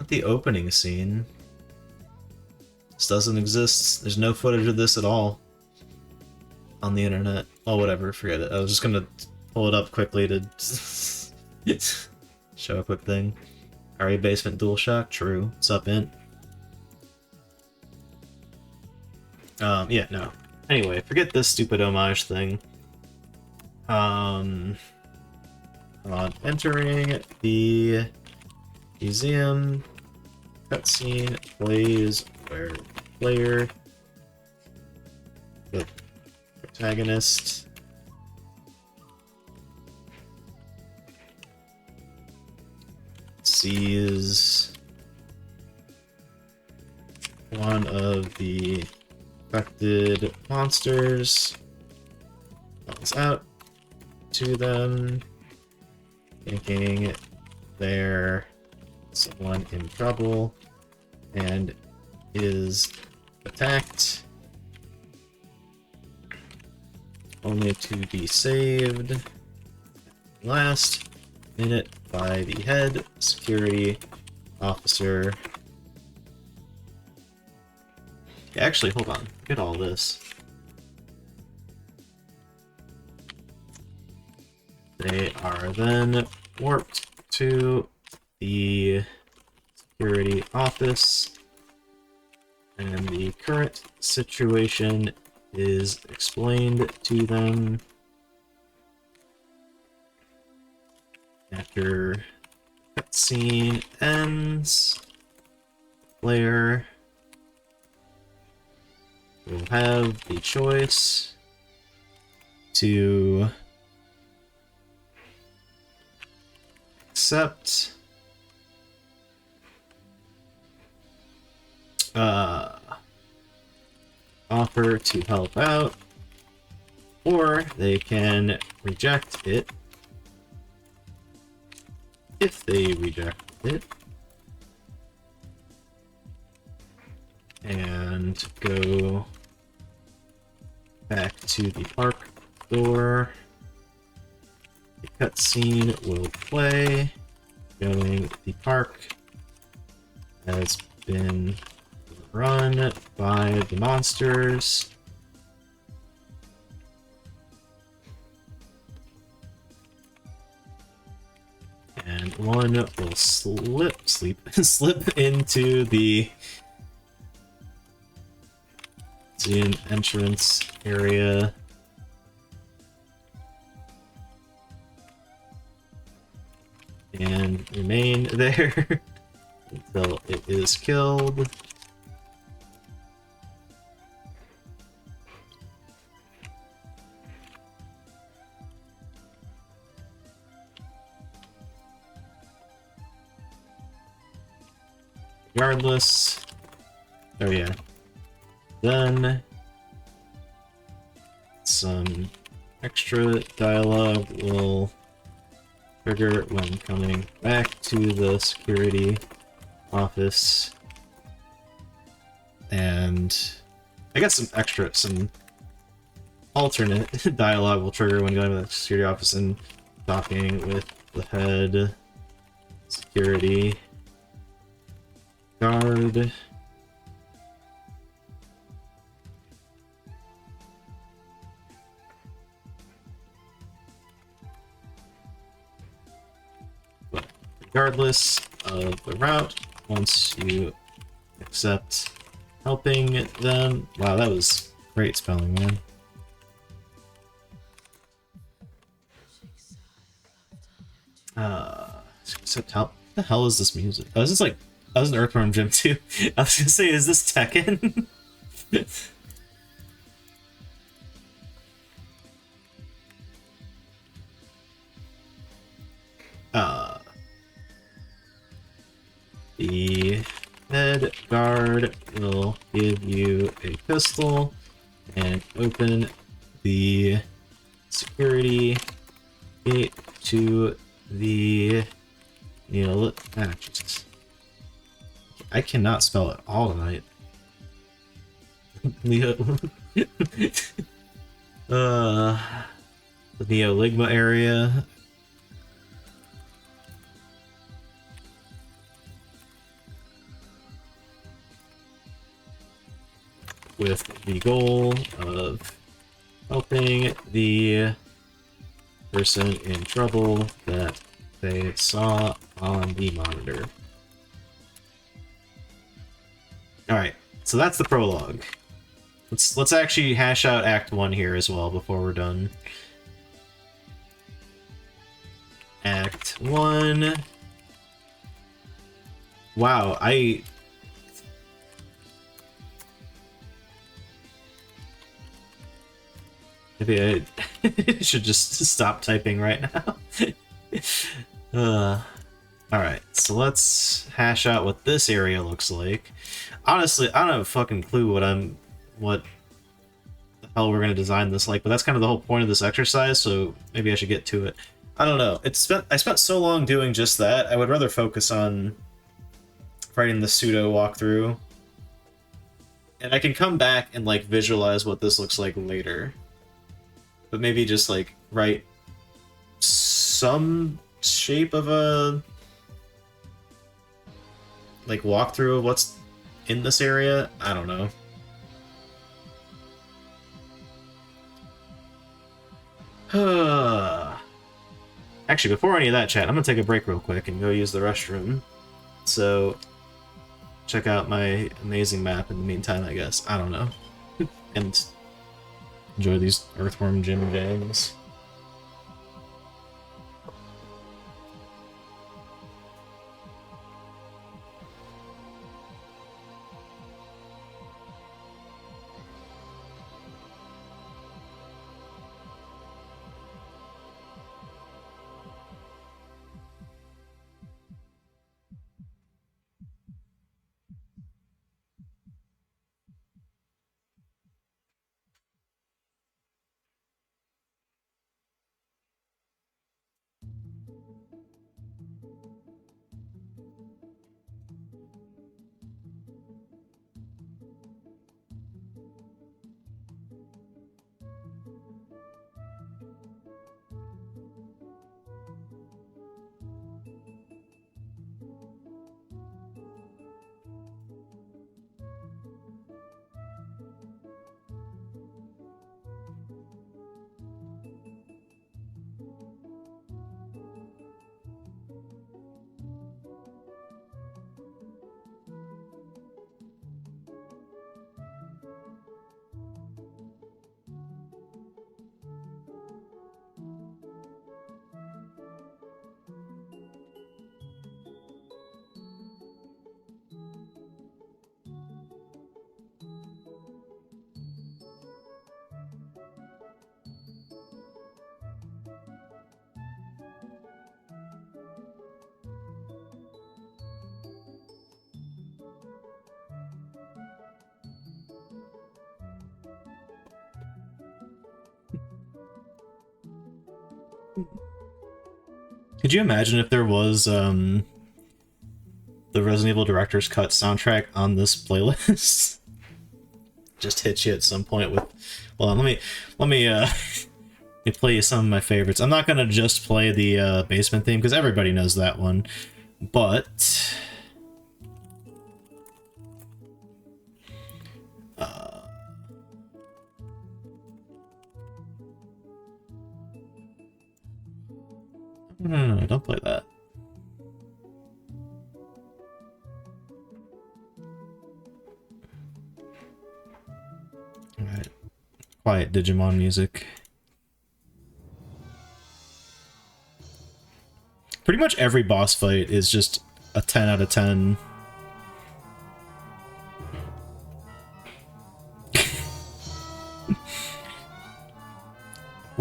the opening scene. This doesn't exist. There's no footage of this at all on the internet. Oh, whatever, forget it. I was just gonna pull it up quickly to show a quick thing. RA Basement DualShock, true. What's up, Int? Yeah, no. Anyway, forget this stupid homage thing. On entering the museum, cutscene plays where player, the protagonist, sees one of the affected monsters, calls out to them, thinking they're someone in trouble, and is attacked, only to be saved last minute by the head security officer. Actually, hold on. Get all this. They are then warped to the security office, and the current situation is explained to them. After cutscene ends, player will have the choice to accept offer to help out, or they can reject it. If they reject it and go back to the park door, the cutscene will play, showing the park has been run by the monsters. And one will slip into the entrance area. And remain there until it is killed. Regardless. Oh yeah. Then some extra dialogue will trigger when coming back to the security office. And I guess some alternate dialogue will trigger when going to the security office and talking with the head security guard. But regardless of the route, once you accept helping them, wow, that was great spelling, man. Accept help. What the hell is this music? Oh, is this like... I was an Earthworm Jim too. I was gonna say, is this Tekken? uh, the head guard will give you a pistol and open the security gate to the Jesus. I cannot spell it all tonight. Leo the Neoligma area. With the goal of helping the person in trouble that they saw on the monitor. Alright, so that's the prologue. Let's actually hash out Act 1 here as well before we're done. Act 1. Wow, maybe I should just stop typing right now. Alright, so let's hash out what this area looks like. Honestly, I don't have a fucking clue what the hell we're gonna design this like, but that's kind of the whole point of this exercise, so maybe I should get to it. I don't know. I spent so long doing just that. I would rather focus on writing the pseudo walkthrough. And I can come back and like visualize what this looks like later. But maybe just like write some shape of a like walkthrough of what's in this area. I don't know. Actually, before any of that, chat, I'm gonna take a break real quick and go use the restroom. So check out my amazing map in the meantime, I guess. I don't know. And enjoy these earthworm gym jams. Could you imagine if there was the Resident Evil Director's Cut soundtrack on this playlist? Just hit you at some point with. Well, let me let me play you some of my favorites. I'm not gonna just play the basement theme because everybody knows that one, but no, don't play that. Alright. Quiet Digimon music. Pretty much every boss fight is just a 10 out of 10.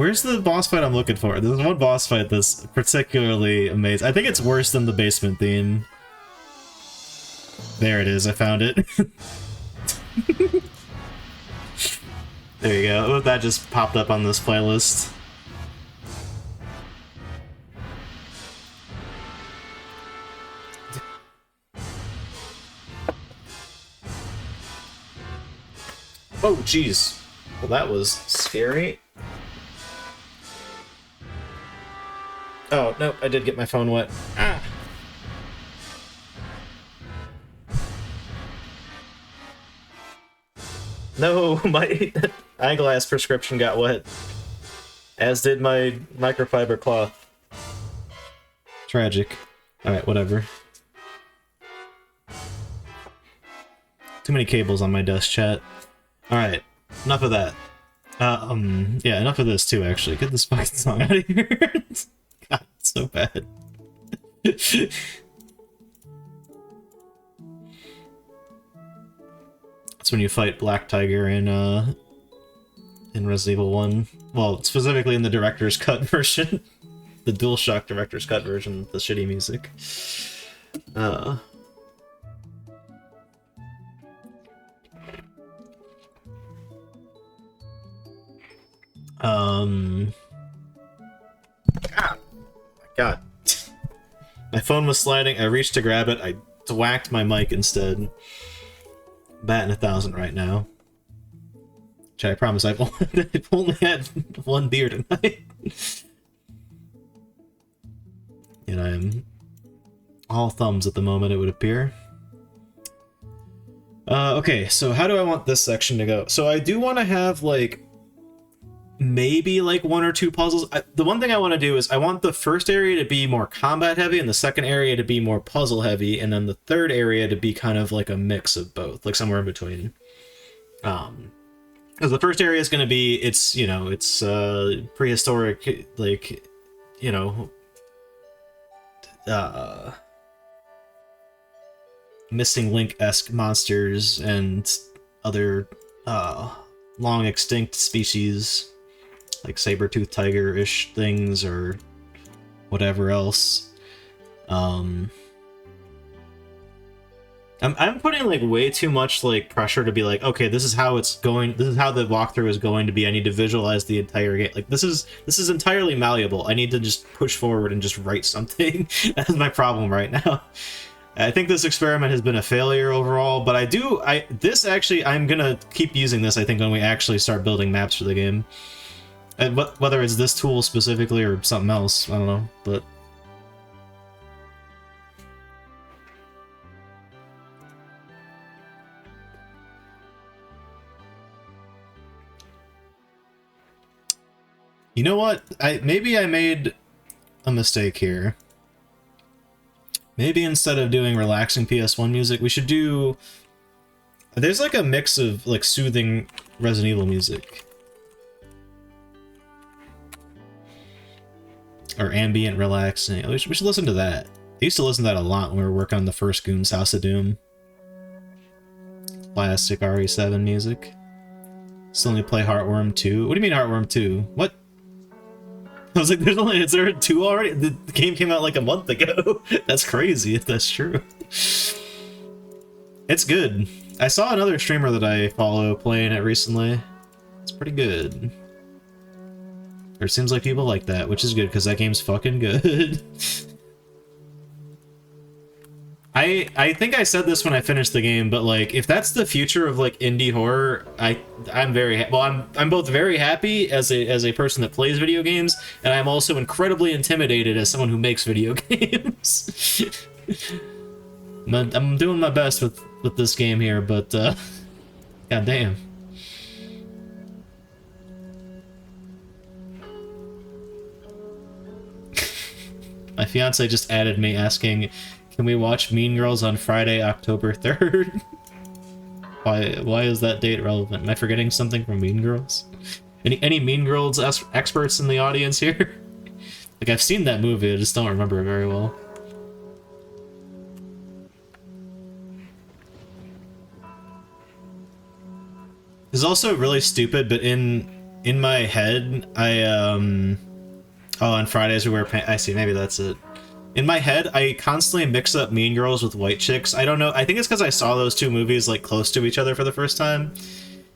Where's the boss fight I'm looking for? There's one boss fight that's particularly amazing. I think it's worse than the basement theme. There it is, I found it. There you go. That just popped up on this playlist. Oh, jeez. Well, that was scary. Oh, no, I did get my phone wet. Ah! No, my eyeglass prescription got wet. As did my microfiber cloth. Tragic. Alright, whatever. Too many cables on my desk, chat. Alright, enough of that. Yeah, enough of this too, actually. Get this fucking song out of here. God, it's so bad. That's when you fight Black Tiger in Resident Evil 1. Well, specifically in the director's cut version. The DualShock director's cut version with the shitty music. Ah! My god. My phone was sliding, I reached to grab it, I thwacked my mic instead. Batting 1,000 right now. Which I promise I've only had one beer tonight. And I'm all thumbs at the moment, it would appear. Okay, so how do I want this section to go? So I do want to have, like, maybe, like, 1 or 2 puzzles. The one thing I want to do is I want the first area to be more combat heavy and the second area to be more puzzle heavy, and then the third area to be kind of like a mix of both, like somewhere in between. Because the first area is going to be, it's, you know, it's prehistoric, like, you know, Missing Link-esque monsters and other long extinct species, like saber-toothed tiger-ish things or whatever else. I'm putting like way too much like pressure to be like, okay, this is how it's going, this is how the walkthrough is going to be. I need to visualize the entire game. Like this is entirely malleable. I need to just push forward and just write something. That's my problem right now. I think this experiment has been a failure overall, but I'm gonna keep using this, I think, when we actually start building maps for the game. And whether it's this tool specifically or something else, I don't know, but... You know what? Maybe I made a mistake here. Maybe instead of doing relaxing PS1 music, we should do... There's like a mix of like soothing Resident Evil music. Or ambient relaxing. We should listen to that. I used to listen to that a lot when we were working on the first Goon's House of Doom. Classic RE7 music. Still only play Heartworm 2. What do you mean Heartworm 2? What? I was like, is there 2 already? The game came out like a month ago. That's crazy if that's true. It's good. I saw another streamer that I follow playing it recently. It's pretty good. Or it seems like people like that, which is good because that game's fucking good. I think I said this when I finished the game, but like if that's the future of like indie horror, I'm very I'm both very happy as a person that plays video games, and I'm also incredibly intimidated as someone who makes video games. I'm doing my best with this game here, but god damn. My fiance just added me asking, can we watch Mean Girls on Friday, October 3rd? Why is that date relevant? Am I forgetting something from Mean Girls? Any Mean Girls experts in the audience here? Like, I've seen that movie, I just don't remember it very well. It's also really stupid, but in in my head, oh, on Fridays we wear pants. I see, maybe that's it. In my head, I constantly mix up Mean Girls with White Chicks. I don't know. I think it's because I saw those two movies like close to each other for the first time.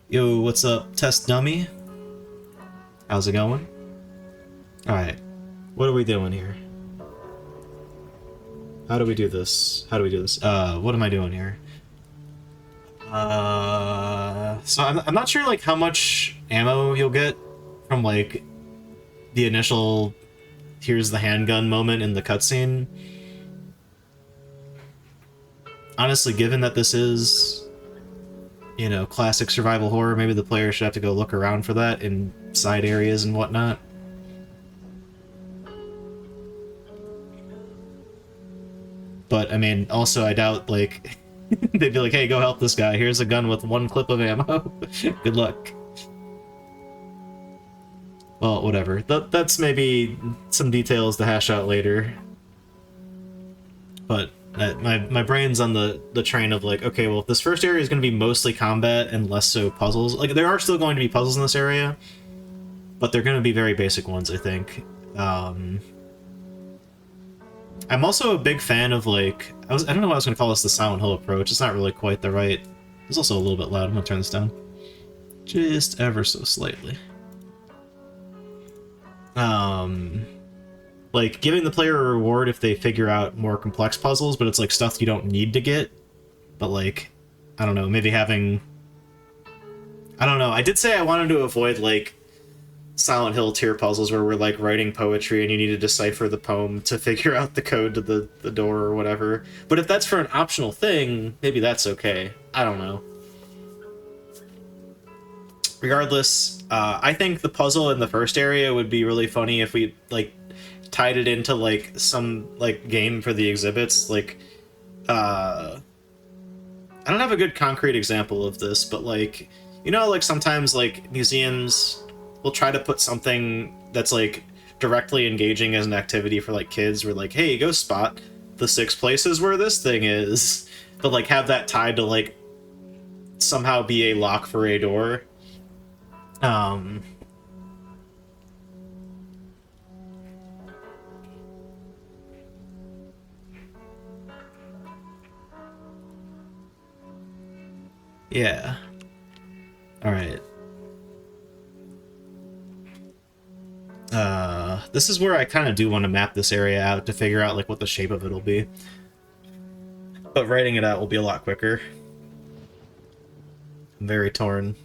Yo, what's up, Test Dummy? How's it going? Alright. What are we doing here? How do we do this? How do we do this? What am I doing here? So I'm not sure, like, how much ammo you'll get from, like, the initial here's the handgun moment in the cutscene. Honestly, given that this is, you know, classic survival horror, maybe the player should have to go look around for that in side areas and whatnot. But, I mean, also I doubt, like, they'd be like, hey, go help this guy. Here's a gun with 1 clip of ammo. Good luck. Well, whatever. That's maybe some details to hash out later. But my brain's on the train of like, okay, well, if this first area is going to be mostly combat and less so puzzles, like there are still going to be puzzles in this area, but they're going to be very basic ones, I think. I'm also a big fan of like, I don't know why I was going to call this the Silent Hill approach. It's not really quite the right. It's also a little bit loud. I'm going to turn this down just ever so slightly. Like, giving the player a reward if they figure out more complex puzzles, but it's, like, stuff you don't need to get. But, like, I don't know, maybe having... I don't know, I did say I wanted to avoid, like, Silent Hill tier puzzles where we're, like, writing poetry and you need to decipher the poem to figure out the code to the door or whatever. But if that's for an optional thing, maybe that's okay. I don't know. Regardless, I think the puzzle in the first area would be really funny if we, like, tied it into, like, some, like, game for the exhibits. Like, I don't have a good concrete example of this, but, like, you know, like, sometimes, like, museums will try to put something that's, like, directly engaging as an activity for, like, kids. Where, like, hey, go spot the 6 places where this thing is. But, like, have that tied to, like, somehow be a lock for a door. Yeah. Alright. This is where I kind of do want to map this area out to figure out, like, what the shape of it'll be. But writing it out will be a lot quicker. I'm very torn.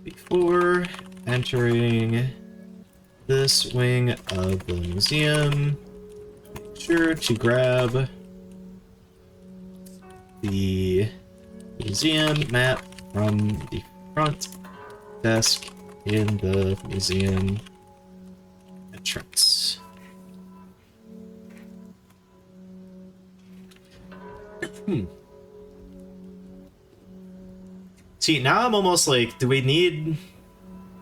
Before entering this wing of the museum, make sure to grab the museum map from the front desk in the museum entrance. See, now I'm almost like, do we need...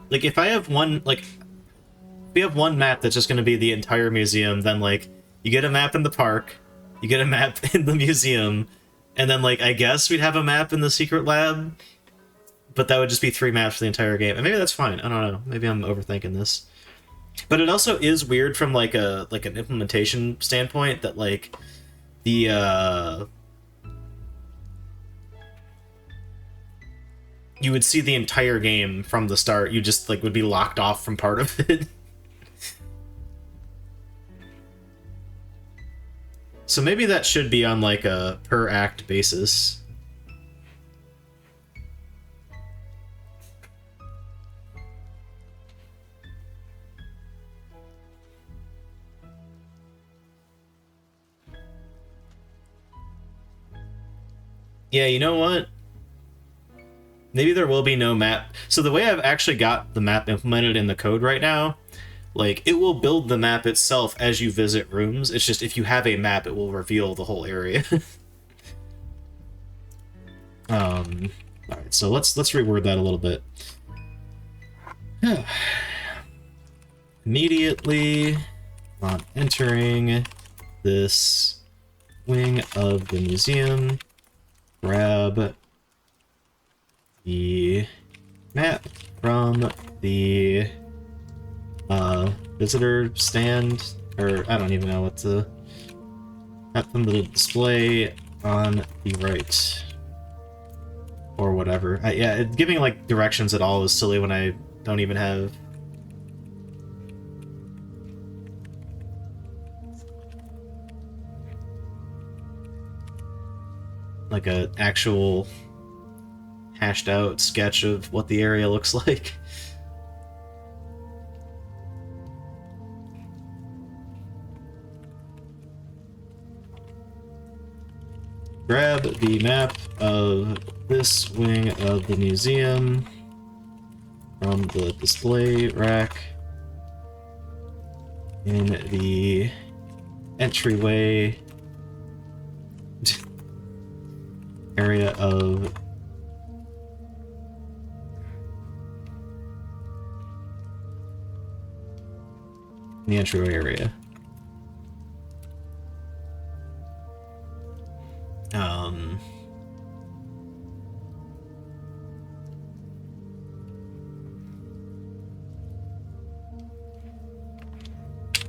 Like, if I have one, like... If we have one map that's just going to be the entire museum, then, like, you get a map in the park, you get a map in the museum, and then, like, I guess we'd have a map in the secret lab, but that would just be 3 maps for the entire game. And maybe that's fine. I don't know. Maybe I'm overthinking this. But it also is weird from, like, an implementation standpoint that, like, the, you would see the entire game from the start. You just, like, would be locked off from part of it. So maybe that should be on, like, a per-act basis. Yeah, you know what? Maybe there will be no map. So the way I've actually got the map implemented in the code right now, like, it will build the map itself as you visit rooms. It's just if you have a map, it will reveal the whole area. All right, so let's reword that a little bit. Immediately on entering this wing of the museum, grab the map from the visitor stand, or I don't even know what to... Map from the display on the right. Or whatever. Yeah, giving like directions at all is silly when I don't even have... like a actual hashed out sketch of what the area looks like. Grab the map of this wing of the museum from the display rack in the entryway area of the entryway area.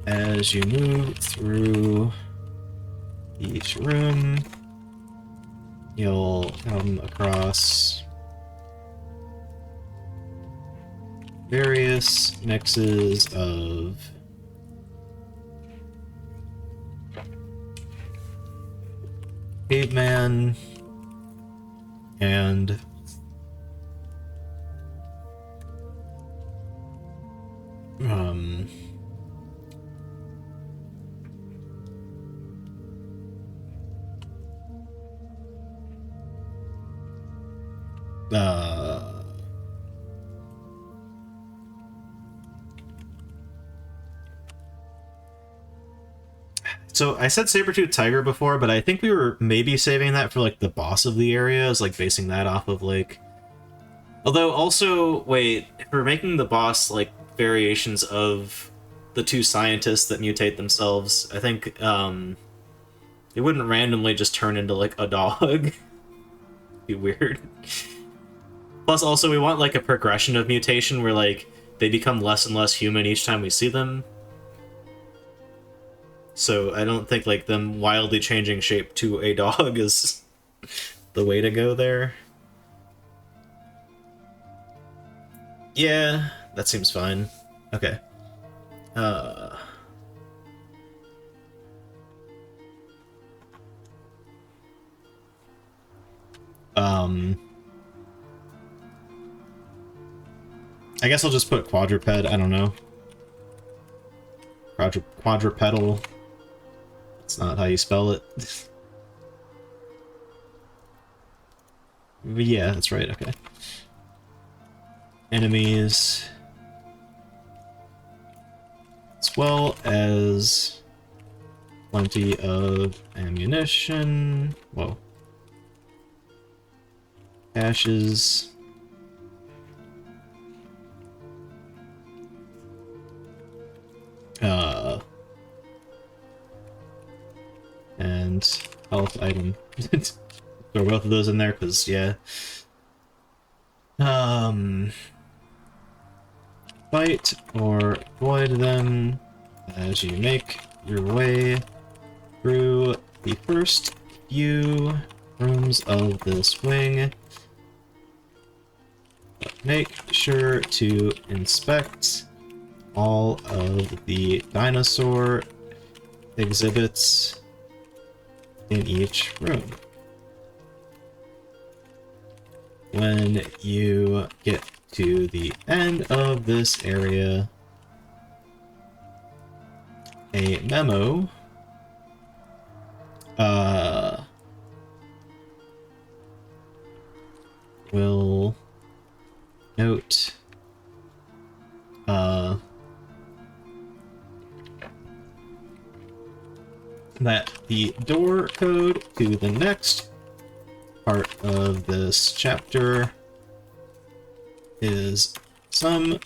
As you move through each room, you'll come across various mixes of caveman and so I said saber-tooth tiger before, but I think we were maybe saving that for like the boss of the area, is like basing that off of like... Although also, wait, if we're making the boss like variations of the two scientists that mutate themselves, I think it wouldn't randomly just turn into like a dog. Be weird. Plus also we want like a progression of mutation where like they become less and less human each time we see them. So I don't think like them wildly changing shape to a dog is the way to go there. Yeah, that seems fine. Okay. I guess I'll just put quadruped, I don't know. Quadrupedal. That's not how you spell it. Yeah, that's right, okay. Enemies. As well as plenty of ammunition. Whoa. Caches. And health item. Throw both of those in there, because, yeah. Fight or avoid them as you make your way through the first few rooms of this wing. But make sure to inspect all of the dinosaur exhibits in each room. When you get to the end of this area, a memo will note that the door code to the next part of this chapter is some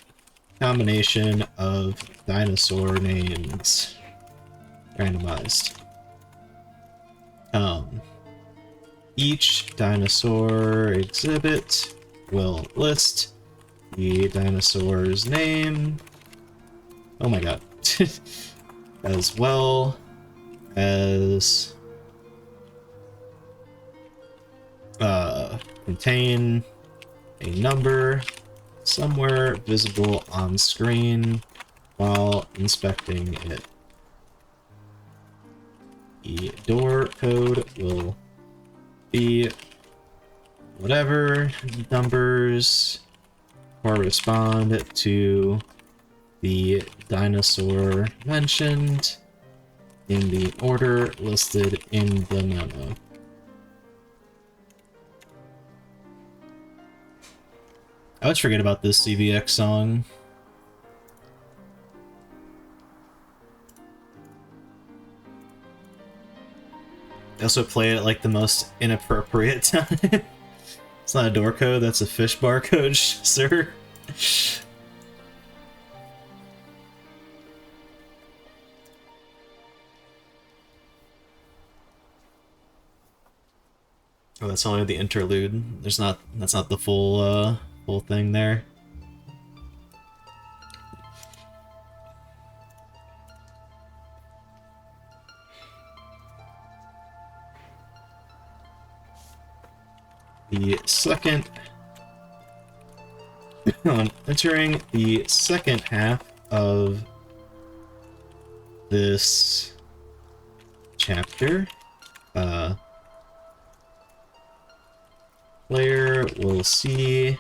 combination of dinosaur names. Randomized. Each dinosaur exhibit will list the dinosaur's name. Oh my god. As well as contain a number somewhere visible on screen while inspecting it. The door code will be whatever numbers correspond to the dinosaur mentioned in the order listed in the memo. I always forget about this CVX song. I also play it at like the most inappropriate time. It's not a door code, that's a fish barcode, sir. Oh, that's only the interlude. That's not the full full thing there. The second on entering the second half of this chapter, player will see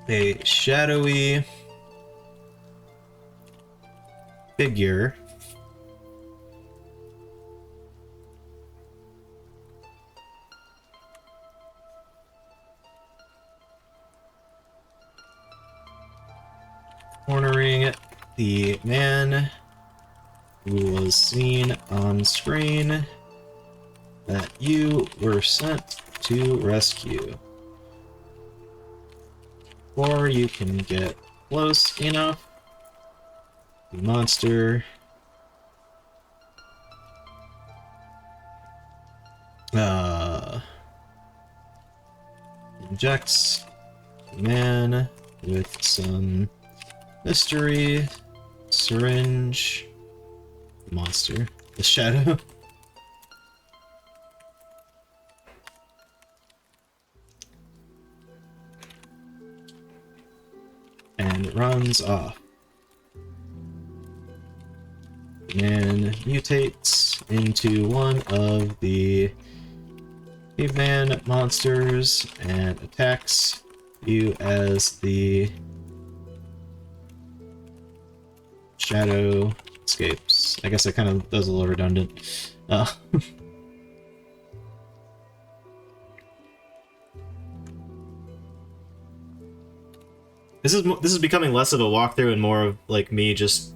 a shadowy figure cornering the man who was seen on screen that you were sent to rescue. Or you can get close enough, the monster injects the man with some mystery syringe. Monster. The shadow. And runs off. Man mutates into one of the caveman monsters and attacks you as the shadow escapes. I guess that kind of does a little redundant. This is becoming less of a walkthrough and more of like me just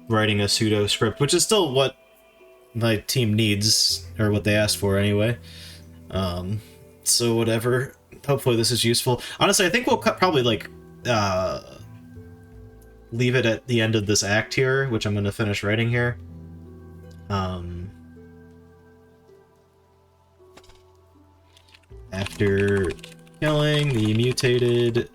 writing a pseudo script, which is still what my team needs, or what they asked for anyway. So whatever. Hopefully this is useful. Honestly, I think we'll probably like leave it at the end of this act here, which I'm going to finish writing here. After killing the mutated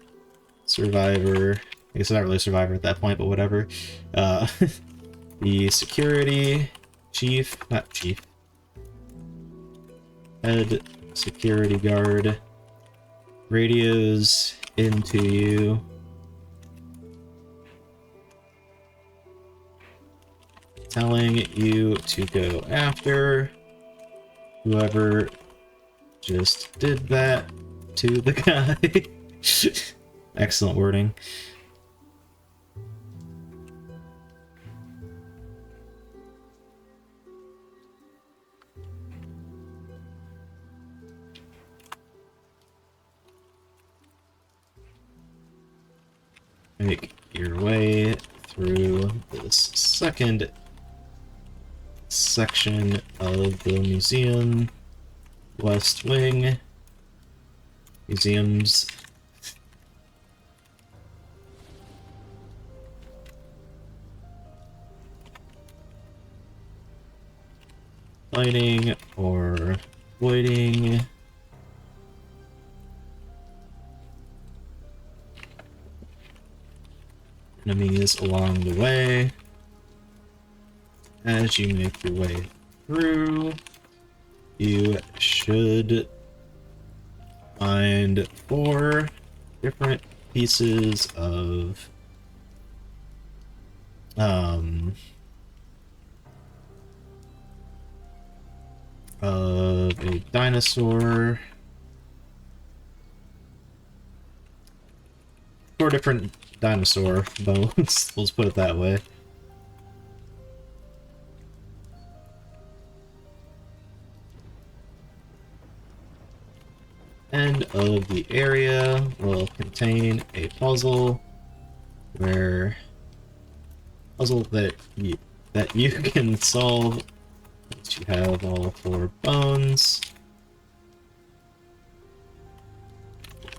survivor, I guess not really a survivor at that point, but whatever. The security chief, not chief, head security guard radios into you. Telling you to go after whoever just did that to the guy. Excellent wording. Make your way through this second section of the museum, West Wing, museums. Fighting or avoiding. Enemies along the way. As you make your way through, you should find 4 different pieces of a dinosaur. 4 different dinosaur bones, let's put it that way. End of the area will contain a puzzle that you can solve once you have all 4 bones.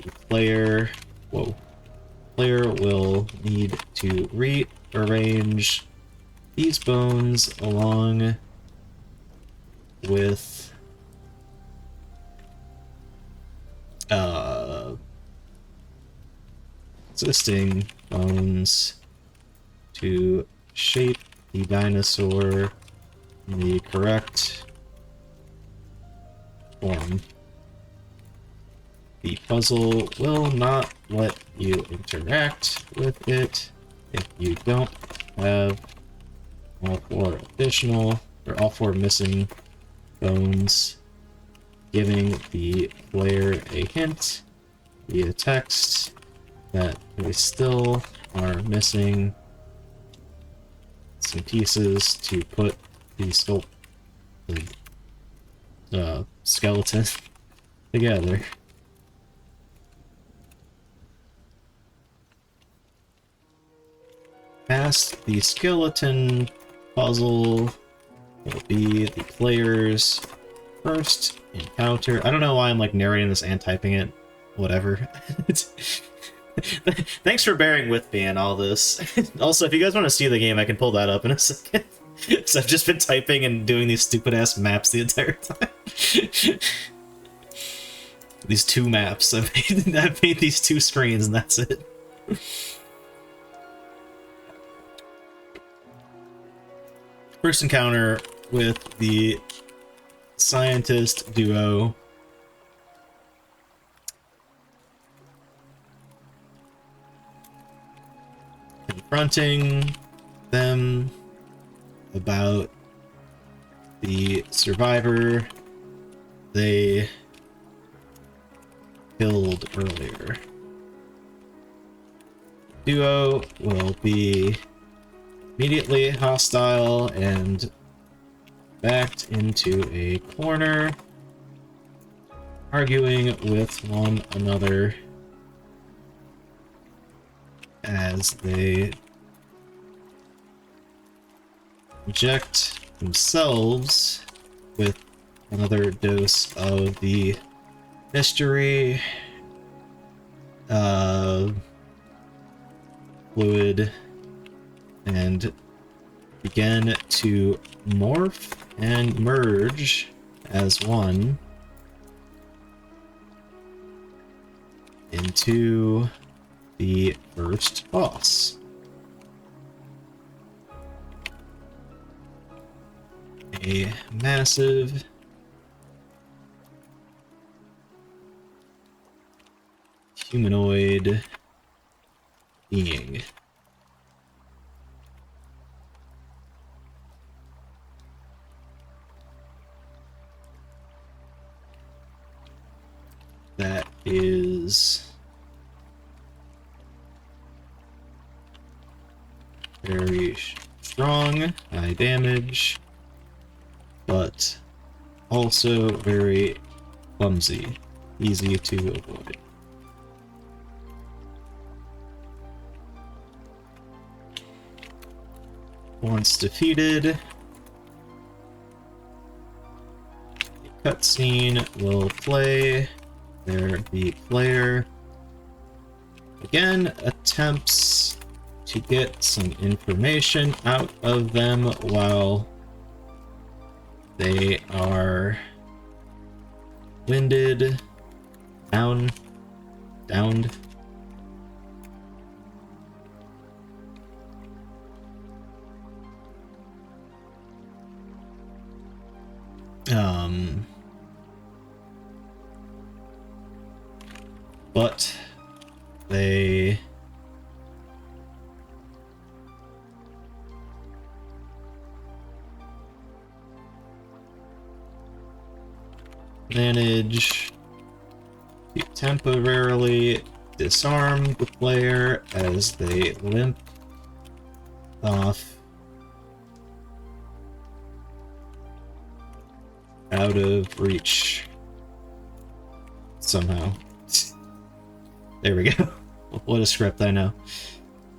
The player will need to rearrange these bones along with existing bones to shape the dinosaur in the correct form. The puzzle will not let you interact with it if you don't have all 4 missing bones, giving the player a hint via text that they still are missing some pieces to put the skeleton together. Past the skeleton puzzle will be the player's first encounter. I don't know why I'm like narrating this and typing it. Whatever. Thanks for bearing with me and all this. Also, if you guys want to see the game, I can pull that up in a second. So I've just been typing and doing these stupid-ass maps the entire time. These 2 maps. I've made these 2 screens and that's it. First encounter with the scientist duo. Confronting them about the survivor they killed earlier. Duo will be immediately hostile and backed into a corner, arguing with one another as they inject themselves with another dose of the mystery fluid and begin to morph and merge as one into the first boss. A massive humanoid being. That is very strong, high damage, but also very clumsy, easy to avoid. Once defeated, cutscene will play. There, the player again attempts to get some information out of them while they are winded, downed. But they manage to temporarily disarm the player as they limp off out of reach somehow. There we go. What a script, I know.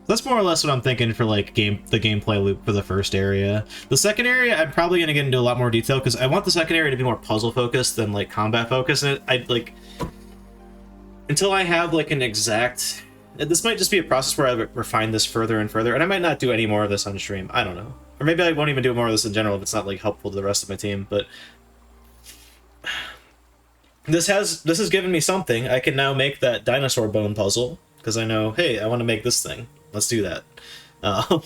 That's more or less what I'm thinking for like the gameplay loop for the first area. The second area, I'm probably gonna get into a lot more detail because I want the second area to be more puzzle focused than like combat focused. And I'd like until I have like an exact. This might just be a process where I refine this further and further, and I might not do any more of this on stream. I don't know, or maybe I won't even do more of this in general if it's not like helpful to the rest of my team. But this has given me something. I can now make that dinosaur bone puzzle because I know, hey, I want to make this thing. Let's do that. The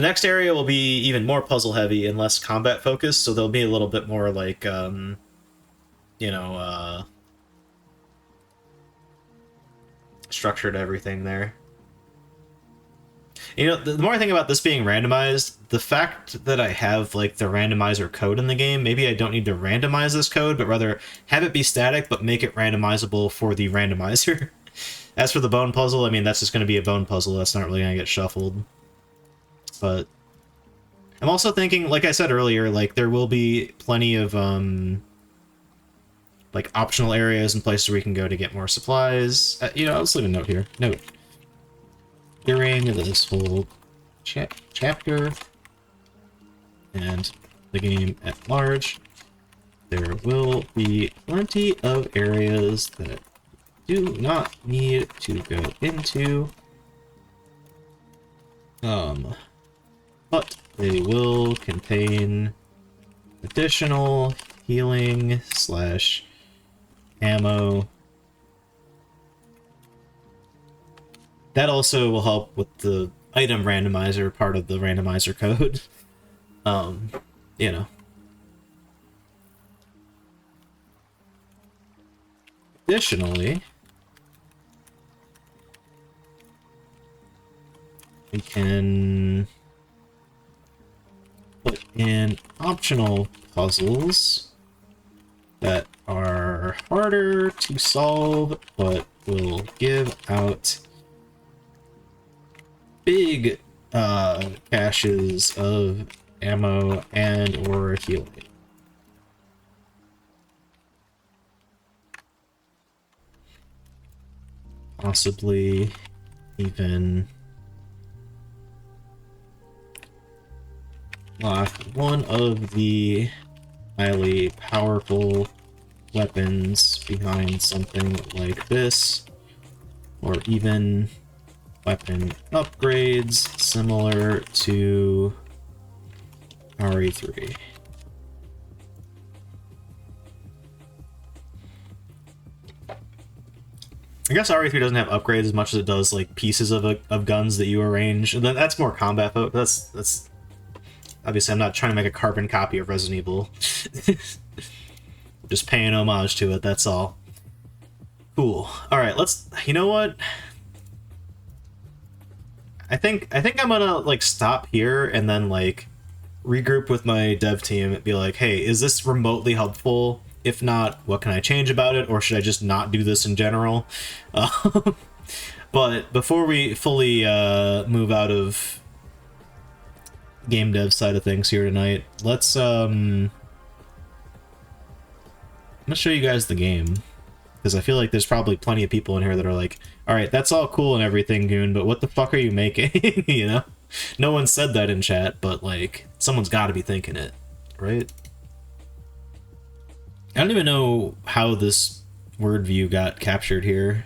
next area will be even more puzzle heavy and less combat focused, so there'll be a little bit more like, you know, structured everything there. You know, the more I think about this being randomized, the fact that I have like the randomizer code in the game, maybe I don't need to randomize this code, but rather have it be static, but make it randomizable for the randomizer. As for the bone puzzle, I mean, that's just going to be a bone puzzle. That's not really going to get shuffled. But I'm also thinking, like I said earlier, like there will be plenty of like optional areas and places where we can go to get more supplies. You know, let's leave a note here. Note. During this whole chapter and the game at large, there will be plenty of areas that do not need to go into, but they will contain additional healing / ammo. That also will help with the item randomizer part of the randomizer code. You know. Additionally, we can put in optional puzzles that are harder to solve, but will give out big caches of ammo and or healing. Possibly even lock one of the highly powerful weapons behind something like this, or even weapon upgrades similar to RE3. I guess RE3 doesn't have upgrades as much as it does like pieces of guns that you arrange. And that's more combat focused. That's obviously I'm not trying to make a carbon copy of Resident Evil. Just paying homage to it, that's all. Cool. All right, let's. You know what? I think I'm gonna like stop here and then like regroup with my dev team and be like, hey, is this remotely helpful? If not, what can I change about it? Or should I just not do this in general? But before we fully move out of game dev side of things here tonight, let's I'm gonna show you guys the game, because I feel like there's probably plenty of people in here that are like, all right, that's all cool and everything, Goon, but what the fuck are you making? You know, no one said that in chat, but like someone's got to be thinking it, right? I don't even know how this word view got captured here.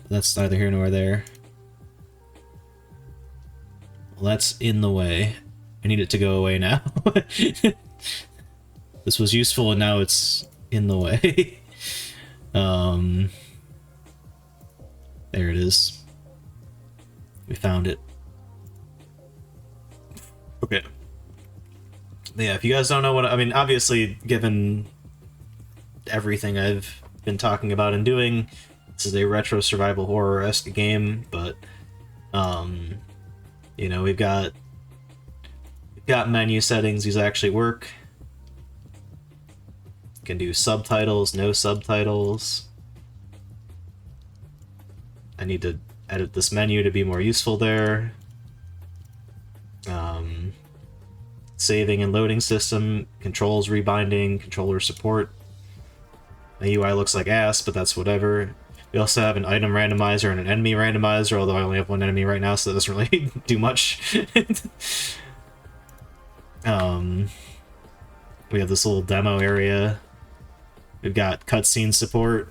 That's neither here nor there. Well, that's in the way. I need it to go away now. This was useful and now it's in the way. There it is. We found it. Okay. Yeah, if you guys don't know what I mean, obviously, given everything I've been talking about and doing, this is a retro survival horror-esque game, but you know, we've got menu settings. These actually work. You can do subtitles, no subtitles. I need to edit this menu to be more useful there. Saving and loading system, controls rebinding, controller support. The UI looks like ass, but that's whatever. We also have an item randomizer and an enemy randomizer, although I only have one enemy right now, so that doesn't really do much. We have this little demo area. We've got cutscene support.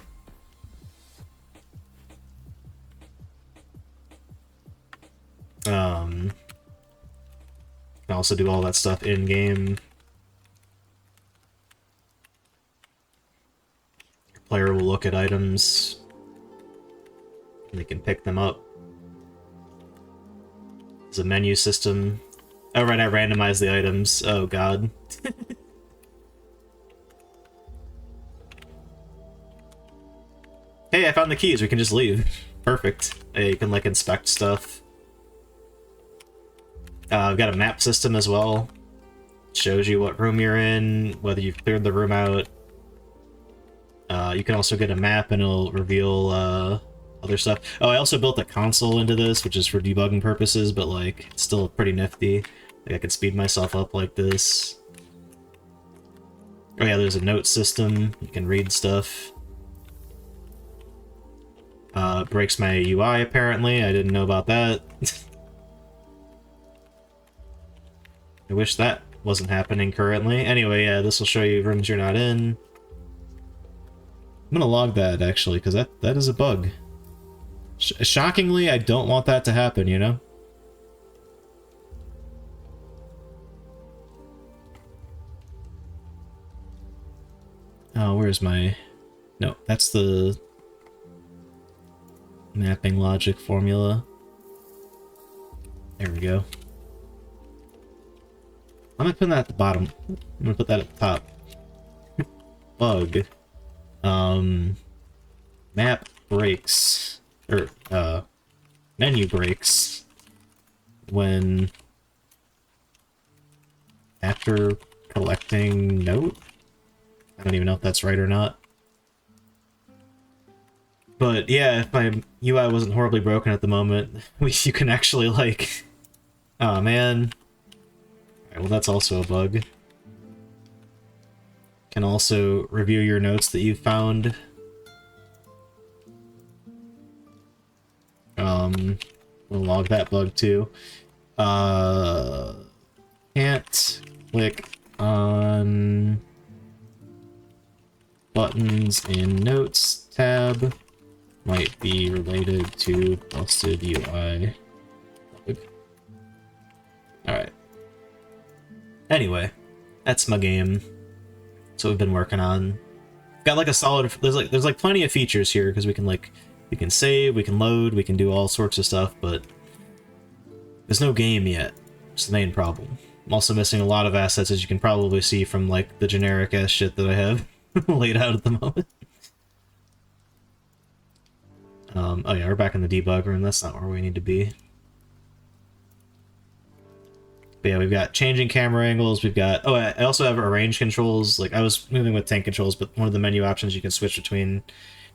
Can also do all that stuff in-game. Player will look at items. And they can pick them up. There's a menu system. Oh right, I randomized the items. Oh god. Hey, I found the keys. We can just leave. Perfect. Hey, you can like inspect stuff. I've got a map system as well. Shows you what room you're in, whether you've cleared the room out. You can also get a map and it'll reveal other stuff. Oh, I also built a console into this, which is for debugging purposes, but like it's still pretty nifty. Like I could speed myself up like this. Oh yeah, there's a note system. You can read stuff. Breaks my UI apparently. I didn't know about that. I wish that wasn't happening currently. Anyway, yeah, this will show you rooms you're not in. I'm gonna log that, actually, because that is a bug. Shockingly, I don't want that to happen, you know? Oh, where's my... No, that's the... mapping logic formula. There we go. I'm gonna put that at the bottom. I'm gonna put that at the top. Bug. Map breaks. Or, menu breaks. When... after collecting note? I don't even know if that's right or not. But yeah, if my UI wasn't horribly broken at the moment, you can actually like... Oh man. Alright, well that's also a bug. Can also review your notes that you've found. We'll log that bug too. Can't click on buttons in Notes tab. Might be related to busted UI. Alright. Anyway, that's my game. That's what we've been working on. Got like a solid... There's like plenty of features here, because we can save, we can load, we can do all sorts of stuff, but there's no game yet. It's the main problem. I'm also missing a lot of assets, as you can probably see from like the generic ass shit that I have laid out at the moment. Oh yeah, we're back in the debug room. That's not where we need to be. But yeah, we've got changing camera angles. We've got... Oh, I also have arrange controls. Like, I was moving with tank controls, but one of the menu options you can switch between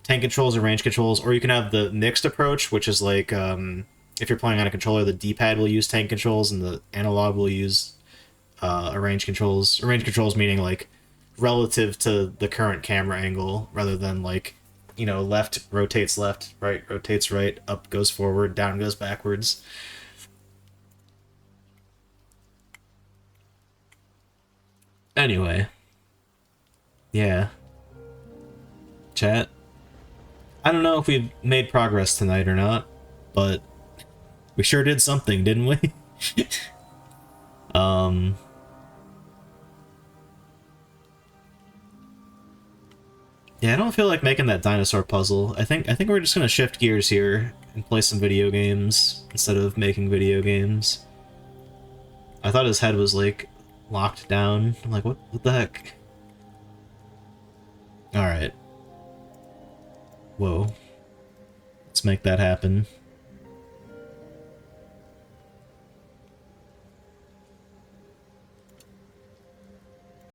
tank controls and range controls, or you can have the mixed approach, which is like, if you're playing on a controller, the D-pad will use tank controls and the analog will use arrange controls. Arrange controls meaning like relative to the current camera angle, rather than like, you know, left rotates left, right rotates right, up goes forward, down goes backwards. Anyway. Yeah. Chat. I don't know if we've made progress tonight or not, but we sure did something, didn't we? um... Yeah, I don't feel like making that dinosaur puzzle. I think we're just gonna shift gears here and play some video games instead of making video games. I thought his head was like locked down. I'm like, what the heck? Alright. Whoa. Let's make that happen.